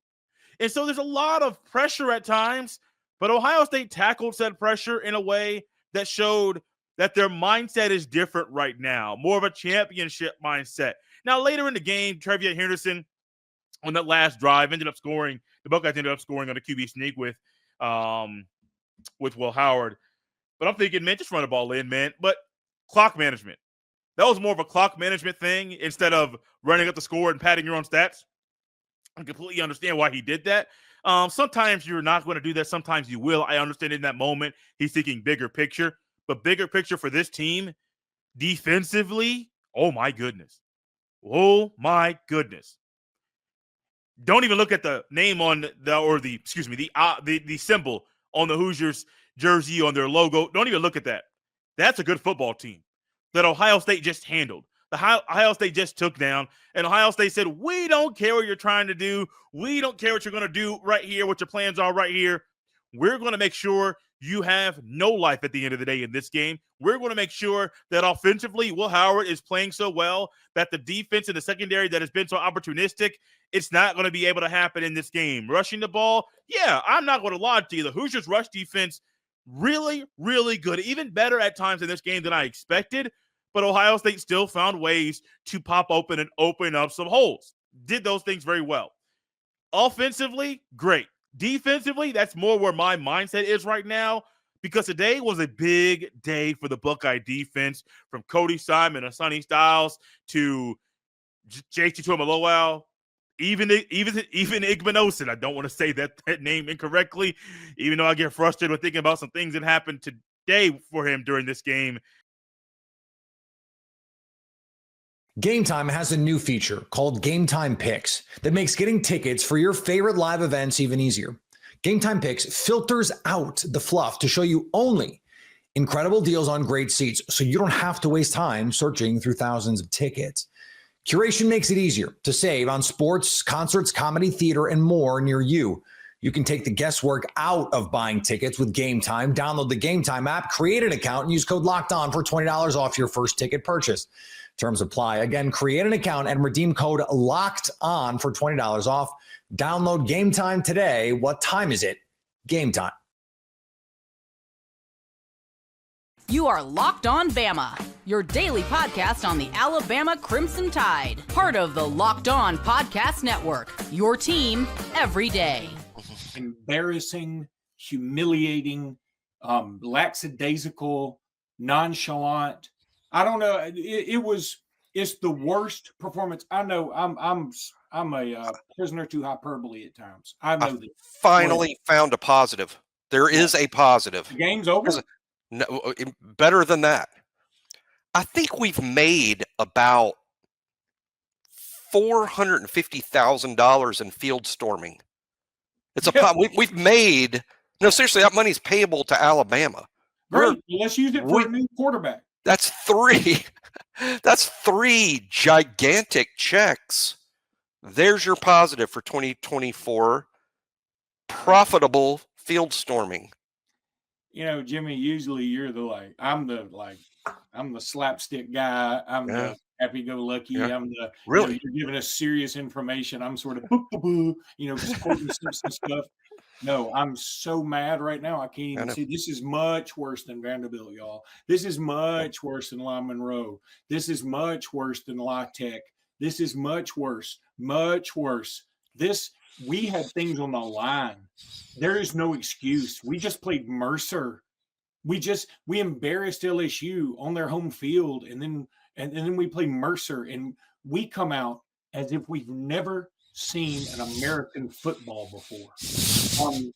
And so there's a lot of pressure at times, but Ohio State tackled said pressure in a way that showed that their mindset is different right now, more of a championship mindset. Now, later in the game, Trevion Henderson on that last drive ended up scoring. The Buckeyes ended up scoring on a QB sneak with Will Howard. But I'm thinking, man, just run the ball in, man. But clock management. That was more of a clock management thing instead of running up the score and padding your own stats. I completely understand why he did that. Sometimes you're not going to do that. Sometimes you will. I understand in that moment he's thinking bigger picture. But bigger picture for this team, defensively, oh my goodness. Oh my goodness. Don't even look at the name on the symbol on the Hoosiers jersey on their logo. Don't even look at that. That's a good football team that Ohio State just handled. Ohio State just took down, and Ohio State said, we don't care what you're trying to do. We don't care what you're going to do right here, what your plans are right here. We're going to make sure you have no life at the end of the day in this game. We're going to make sure that offensively, Will Howard is playing so well that the defense in the secondary that has been so opportunistic, it's not going to be able to happen in this game. Rushing the ball, yeah, I'm not going to lie to you. The Hoosiers' rush defense, really, really good. Even better at times in this game than I expected. But Ohio State still found ways to pop open and open up some holes. Did those things very well. Offensively, great. Defensively, that's more where my mindset is right now, because today was a big day for the Buckeye defense, from Cody Simon and Sonny Styles to JT Tuimoloau, even Igbenogson. I don't want to say that name incorrectly, even though I get frustrated with thinking about some things that happened today for him during this game. Game Time has a new feature called Game Time Picks that makes getting tickets for your favorite live events even easier. Game Time Picks filters out the fluff to show you only incredible deals on great seats, so you don't have to waste time searching through thousands of tickets. Curation makes it easier to save on sports, concerts, comedy, theater, and more near you. You can take the guesswork out of buying tickets with Game Time. Download the Game Time app, create an account, and use code LOCKEDON for $20 off your first ticket purchase. Terms apply. Again, create an account and redeem code LOCKEDON for $20 off. Download Game Time today. What time is it? Game Time. You are Locked On Bama, your daily podcast on the Alabama Crimson Tide. Part of the Locked On Podcast Network, your team every day. Embarrassing, humiliating, lackadaisical, nonchalant. I don't know. It's the worst performance. I know I'm a prisoner to hyperbole at times. I know that. Finally found a positive. There is a positive. The game's over. No, better than that. I think we've made about $450,000 in field storming. It's we've made seriously. That money's payable to Alabama. Great. Let's use it for a new quarterback. That's three. That's three gigantic checks. There's your positive for 2024. Profitable field storming. Jimmy, usually you're I'm the slapstick guy. I'm the happy-go-lucky. Yeah. I'm the really you're giving us serious information. I'm sort of just quoting some stuff. No, I'm so mad right now. I can't even see. This is much worse than Vanderbilt, y'all. This is much worse than La Monroe. This is much worse than La Tech. This is much worse. Much worse. We had things on the line. There is no excuse. We just played Mercer. We embarrassed LSU on their home field, and then we play Mercer, and we come out as if we've never seen an American football before. I'm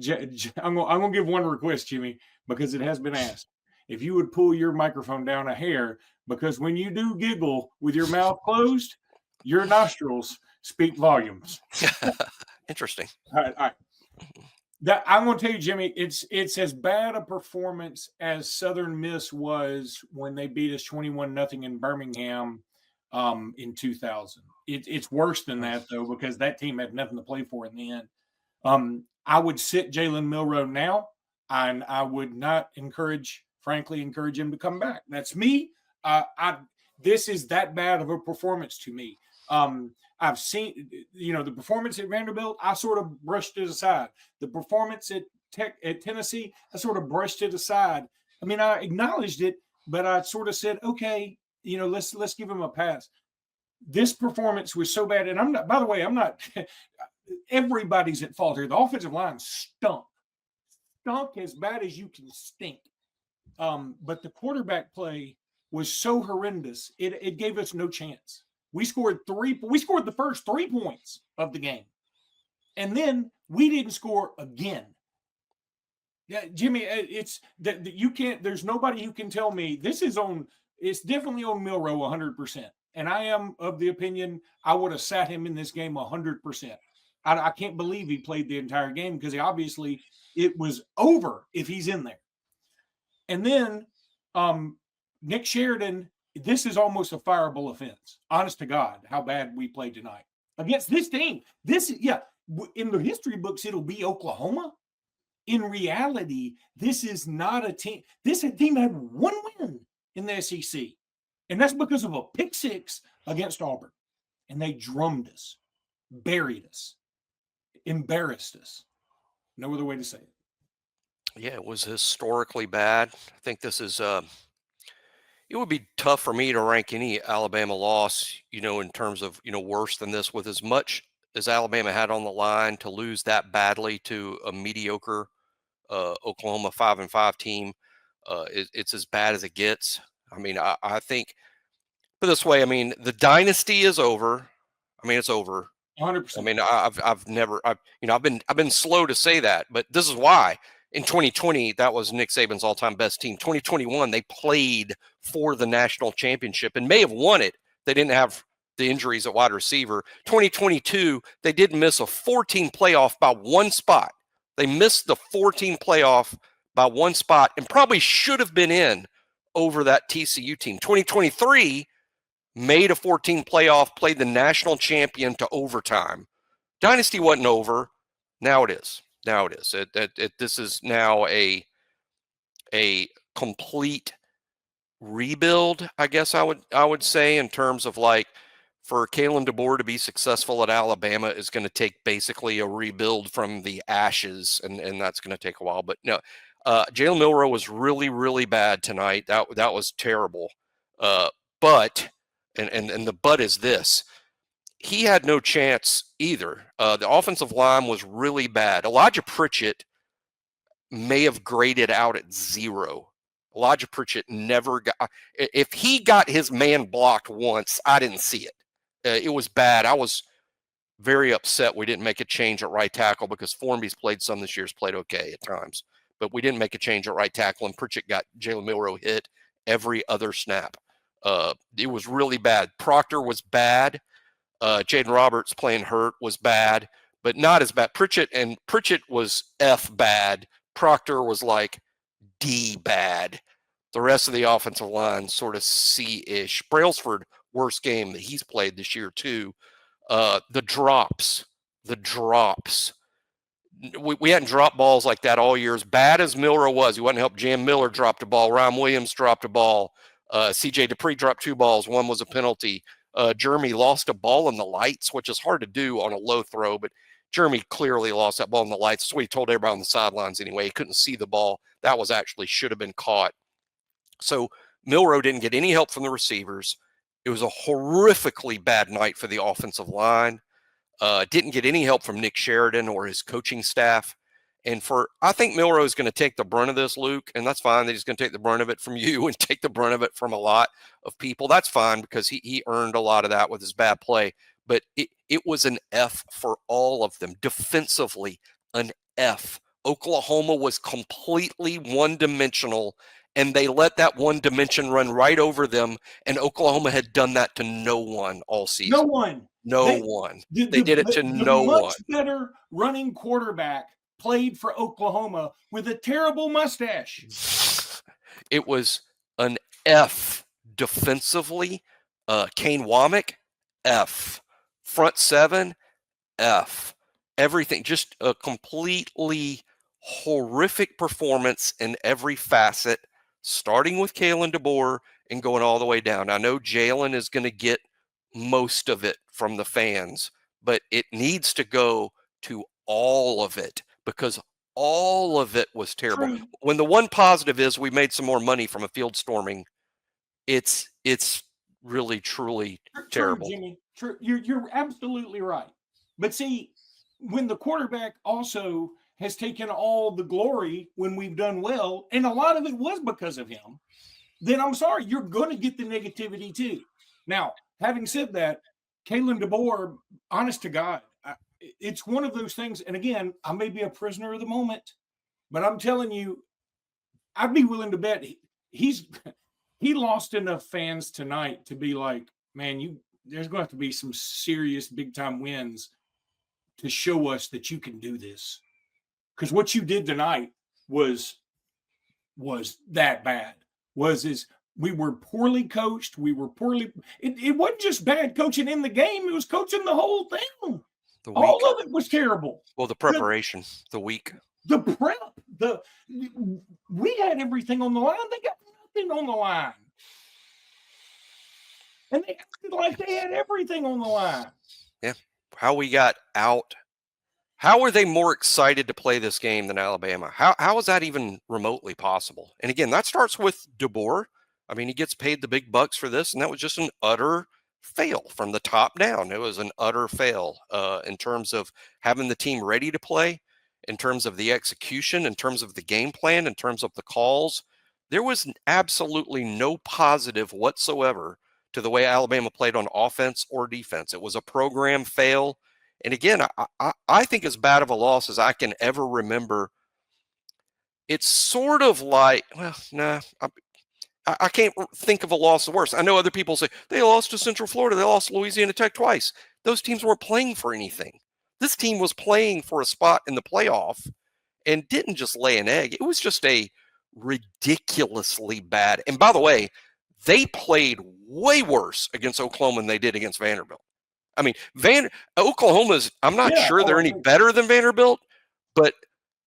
gonna give one request, Jimmy, because it has been asked. If you would pull your microphone down a hair, because when you do giggle with your mouth closed, your nostrils speak volumes. Interesting. All right. I'm going to tell you, Jimmy, it's as bad a performance as Southern Miss was when they beat us 21-0 in Birmingham in 2000. It's worse than that, though, because that team had nothing to play for in the end. I would sit Jalen Milroe now, and I would not encourage him to come back. That's me. This is that bad of a performance to me. I've seen, the performance at Vanderbilt, I sort of brushed it aside. The performance at Tennessee, I sort of brushed it aside. I mean, I acknowledged it, but I sort of said, okay, let's give him a pass. This performance was so bad. And I'm not, everybody's at fault here. The offensive line stunk as bad as you can stink. But the quarterback play was so horrendous. It gave us no chance. We scored the first 3 points of the game. And then we didn't score again. Yeah, Jimmy, it's that you can't, there's nobody who can tell me it's definitely on Milroe 100%. And I am of the opinion I would have sat him in this game 100%. I can't believe he played the entire game because it was over if he's in there. And then Nick Sheridan, this is almost a fireable offense. Honest to God, how bad we played tonight against this team. In the history books, it'll be Oklahoma. In reality, this is not a team. This team had one win in the SEC, and that's because of a pick six against Auburn. And they drummed us, buried us, embarrassed us. No other way to say it. Yeah, it was historically bad. I think this is it would be tough for me to rank any Alabama loss, in terms of, worse than this, with as much as Alabama had on the line to lose that badly to a mediocre Oklahoma 5-5 team. It's as bad as it gets. I mean, I think, put this way, I mean, the dynasty is over. I mean, it's over. 100%. I mean, I've been slow to say that, but this is why. In 2020, that was Nick Saban's all-time best team. 2021, they played for the national championship and may have won it. They didn't have the injuries at wide receiver. 2022, they did miss a 14 playoff by one spot. They missed the 14 playoff by one spot and probably should have been in over that TCU team. 2023 made a 14 playoff, played the national champion to overtime. Dynasty wasn't over. Now it is. Now it is. This is now a complete rebuild, I guess I would say, in terms of like, for Kalen DeBoer to be successful at Alabama is going to take basically a rebuild from the ashes, and that's going to take a while. But no, Jalen Milroe was really, really bad tonight. That was terrible. But the but is this: he had no chance either. The offensive line was really bad. Elijah Pritchett may have graded out at 0. Elijah Pritchett never got. If he got his man blocked once, I didn't see it. It was bad. I was very upset we didn't make a change at right tackle because Formby's played some this year, has played okay at times. But we didn't make a change at right tackle, and Pritchett got Jalen Milroe hit every other snap. It was really bad. Proctor was bad. Jaden Roberts playing hurt was bad, but not as bad. Pritchett was F bad. Proctor was like D bad. The rest of the offensive line sort of C-ish. Brailsford, worst game that he's played this year too. The drops. We hadn't dropped balls like that all year. As bad as Milroe was, he wasn't helped. Jam Miller dropped a ball. Ryan Williams dropped a ball. CJ Dupree dropped 2 balls. One was a penalty. Jeremy lost a ball in the lights, which is hard to do on a low throw, but Jeremy clearly lost that ball in the lights. That's what he told everybody on the sidelines anyway. He couldn't see the ball. That was actually should have been caught. So Milroe didn't get any help from the receivers. It was a horrifically bad night for the offensive line. Didn't get any help from Nick Sheridan or his coaching staff. And I think Milroe is going to take the brunt of this, Luke, and that's fine. That he's going to take the brunt of it from you and take the brunt of it from a lot of people. That's fine because he earned a lot of that with his bad play. But it was an F for all of them. Defensively, an F. Oklahoma was completely one-dimensional, and they let that one dimension run right over them, and Oklahoma had done that to no one all season. No one. They did it to no one. Much better running quarterback played for Oklahoma with a terrible mustache. It was an F defensively. Kane Womack, F. Front 7, F. Everything, just a completely horrific performance in every facet, starting with Kalen DeBoer and going all the way down. I know Jalen is going to get most of it from the fans, but it needs to go to all of it because all of it was terrible. True. When the one positive is we made some more money from a field storming, it's really, truly terrible. True, Jimmy. True. You're absolutely right. But see, when the quarterback also has taken all the glory when we've done well, and a lot of it was because of him, then I'm sorry, you're going to get the negativity too. Now, having said that, Kalen DeBoer, honest to God, it's one of those things. And again, I may be a prisoner of the moment, but I'm telling you, I'd be willing to bet he lost enough fans tonight to be like, man, there's going to have to be some serious big time wins to show us that you can do this. Because what you did tonight was that bad. We were poorly coached. It wasn't just bad coaching in the game. It was coaching the whole thing. All of it was terrible. Well, the preparation, the week. The prep, we had everything on the line. They got nothing on the line. And they acted like they had everything on the line. Yeah. How we got out. How were they more excited to play this game than Alabama? How is that even remotely possible? And again, that starts with DeBoer. I mean, he gets paid the big bucks for this, and that was just an utter fail from the top down. It was an utter fail in terms of having the team ready to play, in terms of the execution, in terms of the game plan, in terms of the calls. There was absolutely no positive whatsoever to the way Alabama played on offense or defense. It was a program fail. And again, I think as bad of a loss as I can ever remember. It's sort of like, well, nah, I can't think of a loss worse. I know other people say they lost to Central Florida. They lost to Louisiana Tech twice. Those teams weren't playing for anything. This team was playing for a spot in the playoff, and didn't just lay an egg. It was just a ridiculously bad. And by the way, they played way worse against Oklahoma than they did against Vanderbilt. I mean, Oklahoma's, I'm not sure they're any better than Vanderbilt, but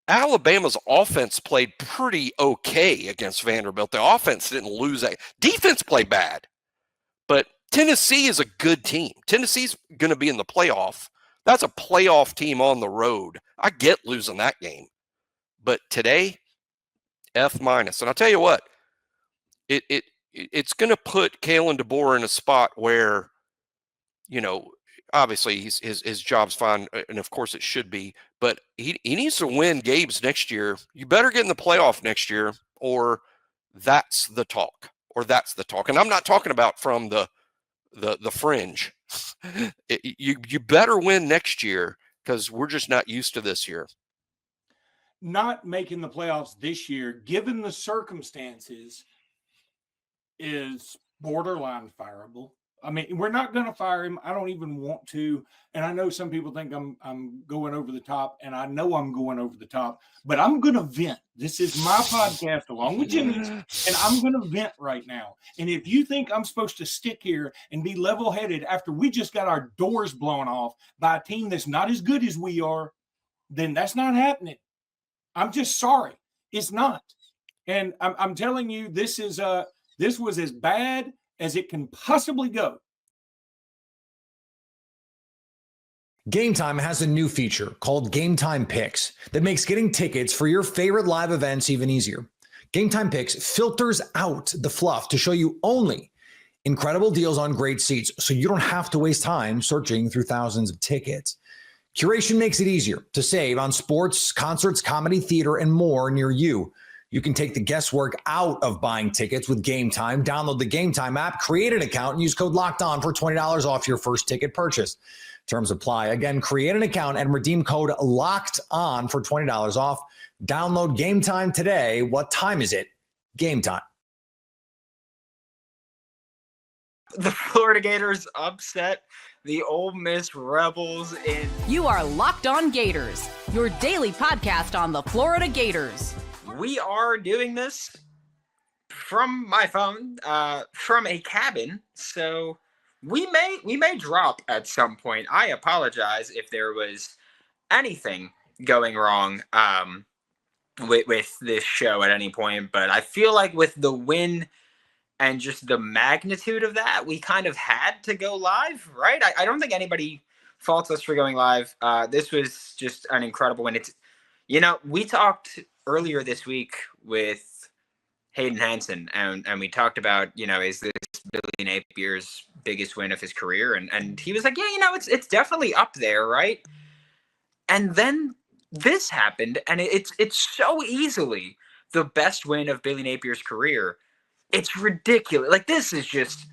Alabama's offense played pretty okay against Vanderbilt. The offense didn't lose that. Defense played bad, but Tennessee is a good team. Tennessee's going to be in the playoff. That's a playoff team on the road. I get losing that game, but today, F-. And I'll tell you what, it's going to put Kalen DeBoer in a spot where, you know, obviously his job's fine, and of course it should be, but he needs to win games next year. You better get in the playoff next year, or that's the talk. And I'm not talking about from the fringe. You better win next year, because we're just not used to this year. Not making the playoffs this year, given the circumstances, is borderline fireable. I mean, we're not going to fire him. I don't even want to. And I know some people think I'm going over the top, and I know I'm going over the top, but I'm going to vent. This is my podcast along with Jimmy's, and I'm going to vent right now. And if you think I'm supposed to stick here and be level-headed after we just got our doors blown off by a team that's not as good as we are, then that's not happening. I'm just sorry. It's not. And I'm telling you, this was as bad as it can possibly go. Game Time has a new feature called Game Time Picks that makes getting tickets for your favorite live events even easier. Game Time Picks filters out the fluff to show you only incredible deals on great seats, so you don't have to waste time searching through thousands of tickets. Curation makes it easier to save on sports, concerts, comedy, theater, and more near you. You can take the guesswork out of buying tickets with Game Time. Download the Game Time app, create an account, and use code LOCKEDON for $20 off your first ticket purchase. Terms apply. Again, create an account and redeem code LOCKEDON for $20 off. Download Game Time today. What time is it? Game Time. The Florida Gators upset the Ole Miss Rebels in... You are Locked On Gators, your daily podcast on the Florida Gators. We are doing this from my phone, from a cabin, so we may drop at some point. I apologize if there was anything going wrong with this show at any point, but I feel like with the win and just the magnitude of that, we kind of had to go live, right? I don't think anybody faults us for going live. This was just an incredible win. It's, you know, we talked earlier this week with Hayden Hansen, and we talked about, you know, is this Billy Napier's biggest win of his career? And he was like, yeah, you know, it's definitely up there, right? And then this happened, and it's so easily the best win of Billy Napier's career. It's ridiculous. Like, this is just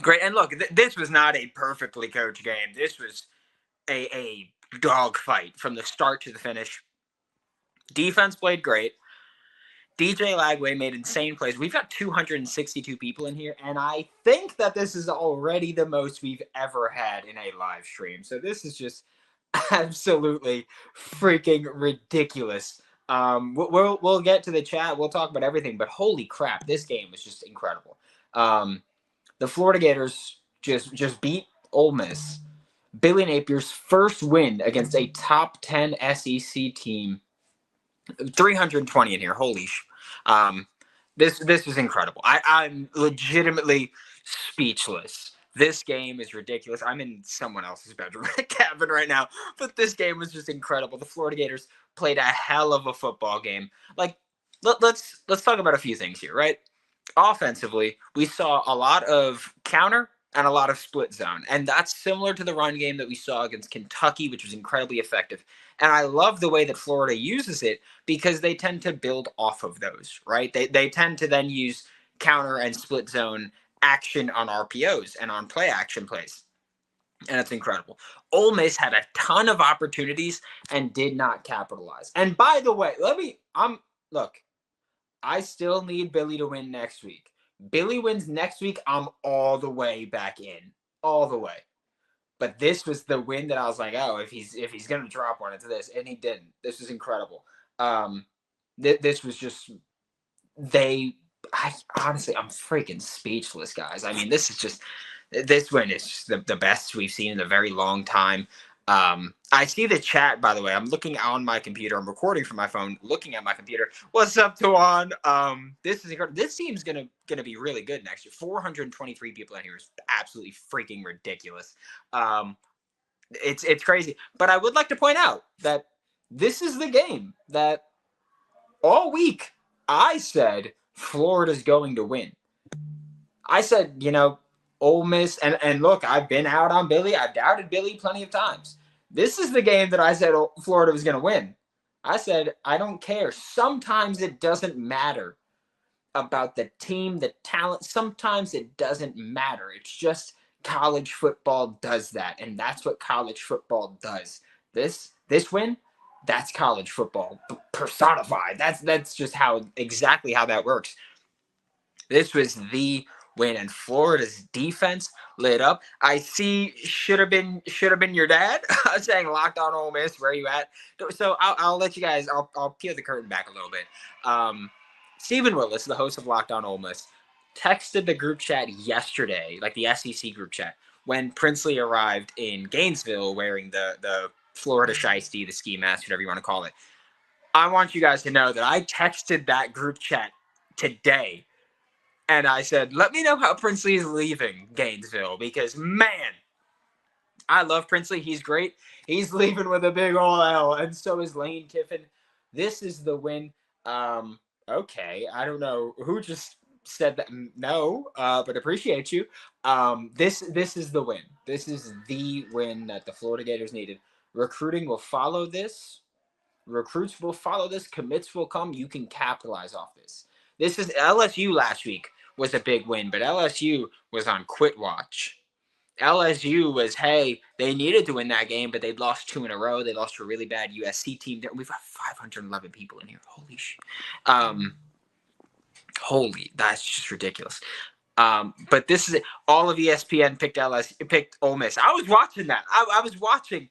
great. And look, this was not a perfectly coached game. This was a dogfight from the start to the finish. Defense played great. DJ Lagway made insane plays. We've got 262 people in here, and I think that this is already the most we've ever had in a live stream. So this is just absolutely freaking ridiculous. We'll get to the chat. We'll talk about everything, but holy crap, this game was just incredible. The Florida Gators just beat Ole Miss. Billy Napier's first win against a top 10 SEC team. 320 in here. Holy this was incredible. I'm legitimately speechless. This game is ridiculous. I'm in someone else's bedroom cabin right now, but this game was just incredible. The Florida Gators played a hell of a football game. Like, let's talk about a few things here, right? Offensively, we saw a lot of counter and a lot of split zone, and that's similar to the run game that we saw against Kentucky, which was incredibly effective. And I love the way that Florida uses it, because they tend to build off of those, right? They tend to then use counter and split zone action on RPOs and on play action plays. And it's incredible. Ole Miss had a ton of opportunities and did not capitalize. And by the way, look, I still need Billy to win next week. Billy wins next week, I'm all the way back in. All the way. But this was the win that I was like, oh, if he's going to drop one, it's this. And he didn't. This was incredible. This was just honestly, I'm freaking speechless, guys. I mean, this win is just the best we've seen in a very long time. I see the chat, by the way. I'm looking on my computer. I'm recording from my phone, looking at my computer. What's up, Tawan? This is incredible. This team's gonna be really good next year. 423 people in here is absolutely freaking ridiculous. It's crazy. But I would like to point out that this is the game that all week I said Florida's going to win. I said, Ole Miss, and look, I've been out on Billy. I've doubted Billy plenty of times. This is the game that I said Florida was going to win. I said, I don't care. Sometimes it doesn't matter about the team, the talent. Sometimes it doesn't matter. It's just college football does that, and that's what college football does. This win, that's college football personified. That's just exactly how that works. This was the win, and Florida's defense lit up. I see should have been your dad saying Locked On Ole Miss. Where are you at? So I'll let you guys. I'll peel the curtain back a little bit. Stephen Willis, the host of Locked On Ole Miss, texted the group chat yesterday, like the SEC group chat, when Princely arrived in Gainesville wearing the Florida shiesty, the ski mask, whatever you want to call it. I want you guys to know that I texted that group chat today, and I said, let me know how Princely is leaving Gainesville, because, man, I love Princely. He's great. He's leaving with a big old L, and so is Lane Kiffin. This is the win. Okay, I don't know who just said that. No, but appreciate you. This is the win. This is the win that the Florida Gators needed. Recruiting will follow this. Recruits will follow this. Commits will come. You can capitalize off this. This is LSU last week was a big win, but LSU was on quit watch. LSU was, hey, they needed to win that game, but they'd lost 2 in a row. They lost to a really bad USC team. We've got 511 people in here. Holy shit. That's just ridiculous. But this is it. All of ESPN picked Ole Miss. I was watching that. I was watching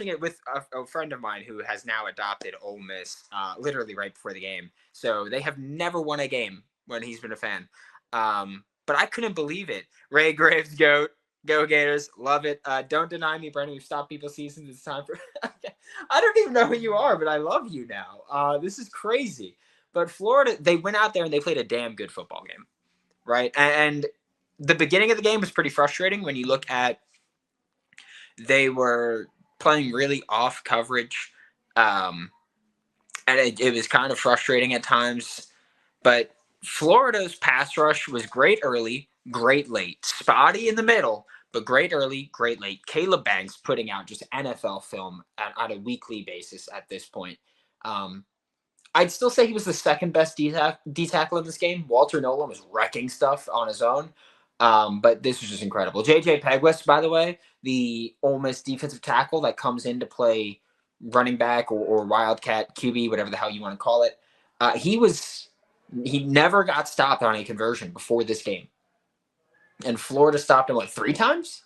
it with a friend of mine who has now adopted Ole Miss literally right before the game. So they have never won a game when he's been a fan. But I couldn't believe it. Ray Graves, GOAT. Go Gators. Love it. Don't deny me, Brendan. We've stopped people's seasons. It's time for I don't even know who you are, but I love you now. This is crazy. But Florida, they went out there and they played a damn good football game. Right? And the beginning of the game was pretty frustrating when you look at they were playing really off coverage. And it was kind of frustrating at times. But Florida's pass rush was great early, great late. Spotty in the middle, but great early, great late. Caleb Banks putting out just NFL film on a weekly basis at this point. I'd still say he was the second best D tackle in this game. Walter Nolan was wrecking stuff on his own. But this was just incredible. JJ Pegwest, by the way, the Ole Miss defensive tackle that comes in to play running back or Wildcat QB, whatever the hell you want to call it. He never got stopped on a conversion before this game. And Florida stopped him 3 times?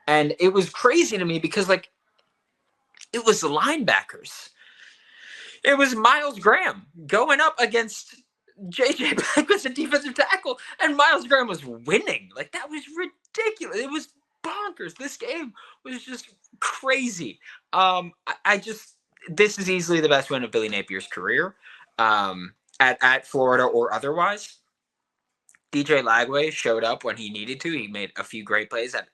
And it was crazy to me because it was the linebackers. It was Miles Graham going up against JJ Pegwest, a defensive tackle, and Miles Graham was winning. That was ridiculous. It was bonkers. This game was just crazy. This is easily the best win of Billy Napier's career. At Florida or otherwise. DJ Lagway showed up when he needed to. He made a few great plays, had a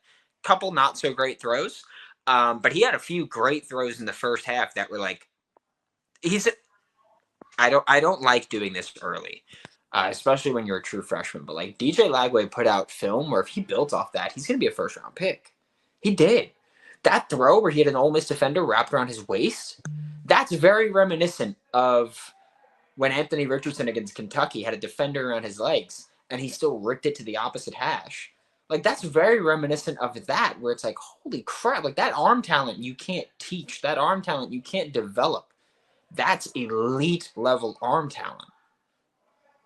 couple not so great throws. But he had a few great throws in the first half that were I don't like doing this early, especially when you're a true freshman. But DJ Lagway put out film where if he builds off that, he's going to be a first round pick. He did. That throw where he had an Ole Miss defender wrapped around his waist, that's very reminiscent of when Anthony Richardson against Kentucky had a defender around his legs and he still ripped it to the opposite hash. That's very reminiscent of that, where it's holy crap, that arm talent you can't teach, that arm talent you can't develop. That's elite level arm talent.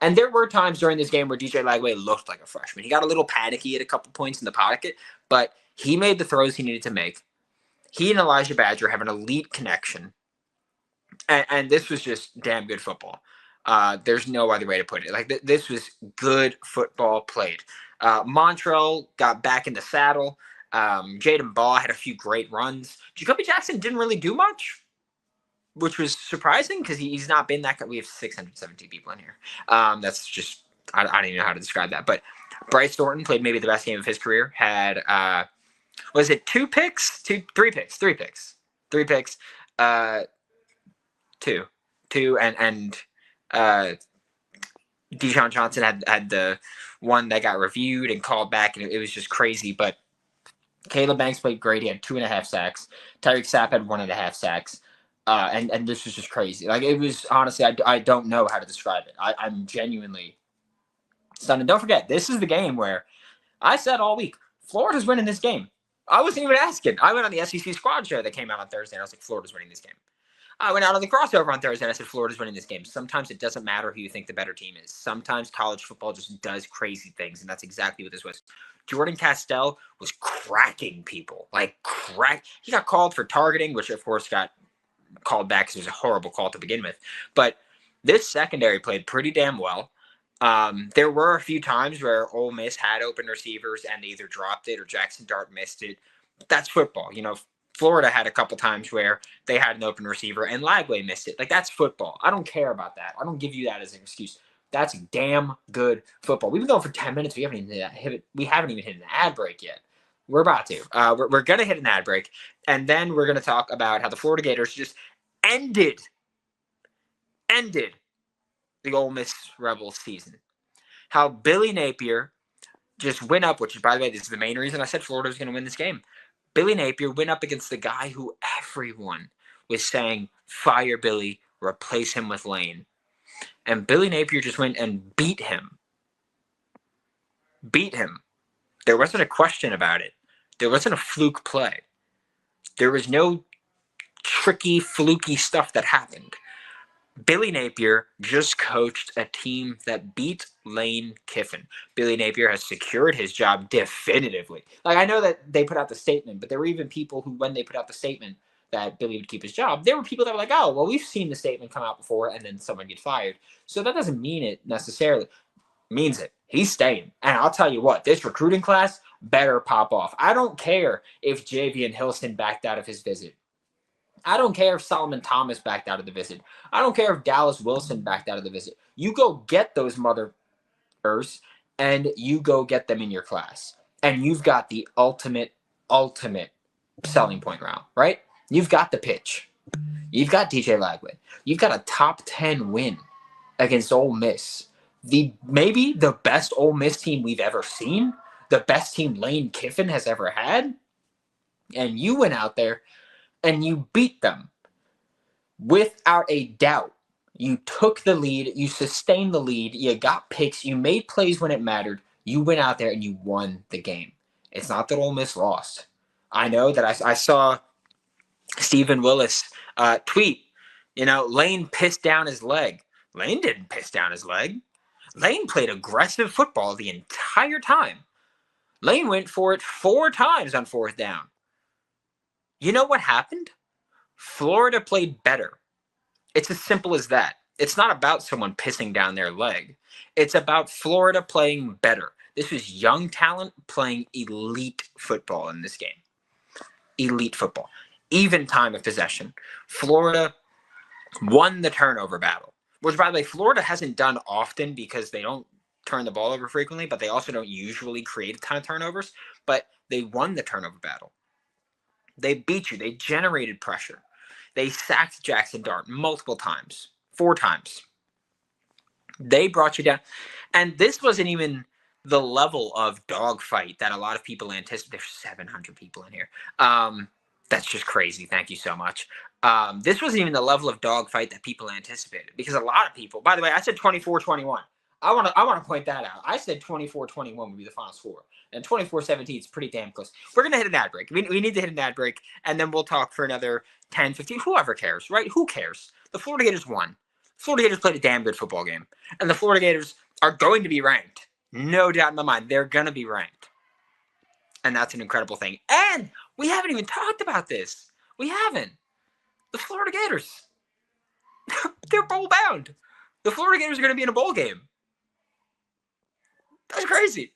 And there were times during this game where DJ Lagway looked like a freshman. He got a little panicky at a couple points in the pocket, but he made the throws he needed to make. He and Elijah Badger have an elite connection. And this was just damn good football. There's no other way to put it. Like this was good football played. Montrell got back in the saddle. Jaden Ball had a few great runs. Jacoby Jackson didn't really do much, which was surprising because he's not been that good. We have 617 people in here. That's just, I don't even know how to describe that. But Bryce Thornton played maybe the best game of his career. Had, was it three picks? Two, and Deshaun Johnson had the one that got reviewed and called back, and it was just crazy. But Caleb Banks played great. He had 2.5 sacks. Tyreek Sapp had 1.5 sacks. And this was just crazy. Like, it was, honestly, I don't know how to describe it. I'm genuinely stunned. And don't forget, this is the game where I said all week, Florida's winning this game. I wasn't even asking. I went on the SEC squad show that came out on Thursday, and I was like, Florida's winning this game. I went out on the crossover on Thursday, and I said, Florida's winning this game. Sometimes it doesn't matter who you think the better team is. Sometimes college football just does crazy things, and that's exactly what this was. Jordan Castell was cracking people. He got called for targeting, which, of course, got called back because it was a horrible call to begin with. But this secondary played pretty damn well. There were a few times where Ole Miss had open receivers and they either dropped it or Jackson Dart missed it. That's football. Florida had a couple times where they had an open receiver and Lagway missed it. Like, that's football. I don't care about that. I don't give you that as an excuse. That's damn good football. We've been going for 10 minutes. We haven't even hit an ad break yet. We're about to. We're going to hit an ad break, and then we're going to talk about how the Florida Gators just ended the Ole Miss Rebels season. How Billy Napier just went up, which, by the way, this is the main reason I said Florida was going to win this game. Billy Napier went up against the guy who everyone was saying, fire Billy, replace him with Lane. And Billy Napier just went and beat him. There wasn't a question about it. There wasn't a fluke play. There was no tricky, fluky stuff that happened. Billy Napier just coached a team that beat Lane Kiffin. Billy Napier has secured his job definitively. Like, I know that they put out the statement, but there were even people who, when they put out the statement that Billy would keep his job, there were people that were like, oh, well, we've seen the statement come out before, and then someone get fired. So that doesn't mean it necessarily. It means it. He's staying. And I'll tell you what, this recruiting class better pop off. I don't care if Javian Hilston backed out of his visit. I don't care if Solomon Thomas backed out of the visit. I don't care if Dallas Wilson backed out of the visit. You go get those motherers and you go get them in your class. And you've got the ultimate selling point round, right? You've got the pitch. You've got DJ Lagway. You've got a top 10 win against Ole Miss. Maybe the best Ole Miss team we've ever seen. The best team Lane Kiffin has ever had. And you went out there and you beat them without a doubt. You took the lead. You sustained the lead. You got picks. You made plays when it mattered. You went out there and you won the game. It's not that Ole Miss lost. I know that I saw Stephen Willis tweet, Lane pissed down his leg. Lane didn't piss down his leg. Lane played aggressive football the entire time. Lane went for it 4 times on 4th down. You know what happened? Florida played better. It's as simple as that. It's not about someone pissing down their leg. It's about Florida playing better. This was young talent playing elite football in this game. Elite football. Even time of possession. Florida won the turnover battle, which, by the way, Florida hasn't done often because they don't turn the ball over frequently, but they also don't usually create a ton of turnovers. But they won the turnover battle. They beat you. They generated pressure. They sacked Jackson Dart multiple times, 4 times. They brought you down. And this wasn't even the level of dogfight that a lot of people anticipate. There's 700 people in here. That's just crazy. Thank you so much. This wasn't even the level of dogfight that people anticipated, because a lot of people, by the way, I said 24-21. I want to point that out. I said 24-21 would be the final score. And 24-17 is pretty damn close. We're going to hit an ad break. We need to hit an ad break, and then we'll talk for another 10, 15. Whoever cares, right? Who cares? The Florida Gators won. Florida Gators played a damn good football game. And the Florida Gators are going to be ranked. No doubt in my mind. They're going to be ranked. And that's an incredible thing. And we haven't even talked about this. We haven't. The Florida Gators. they're bowl bound. The Florida Gators are going to be in a bowl game. That's crazy.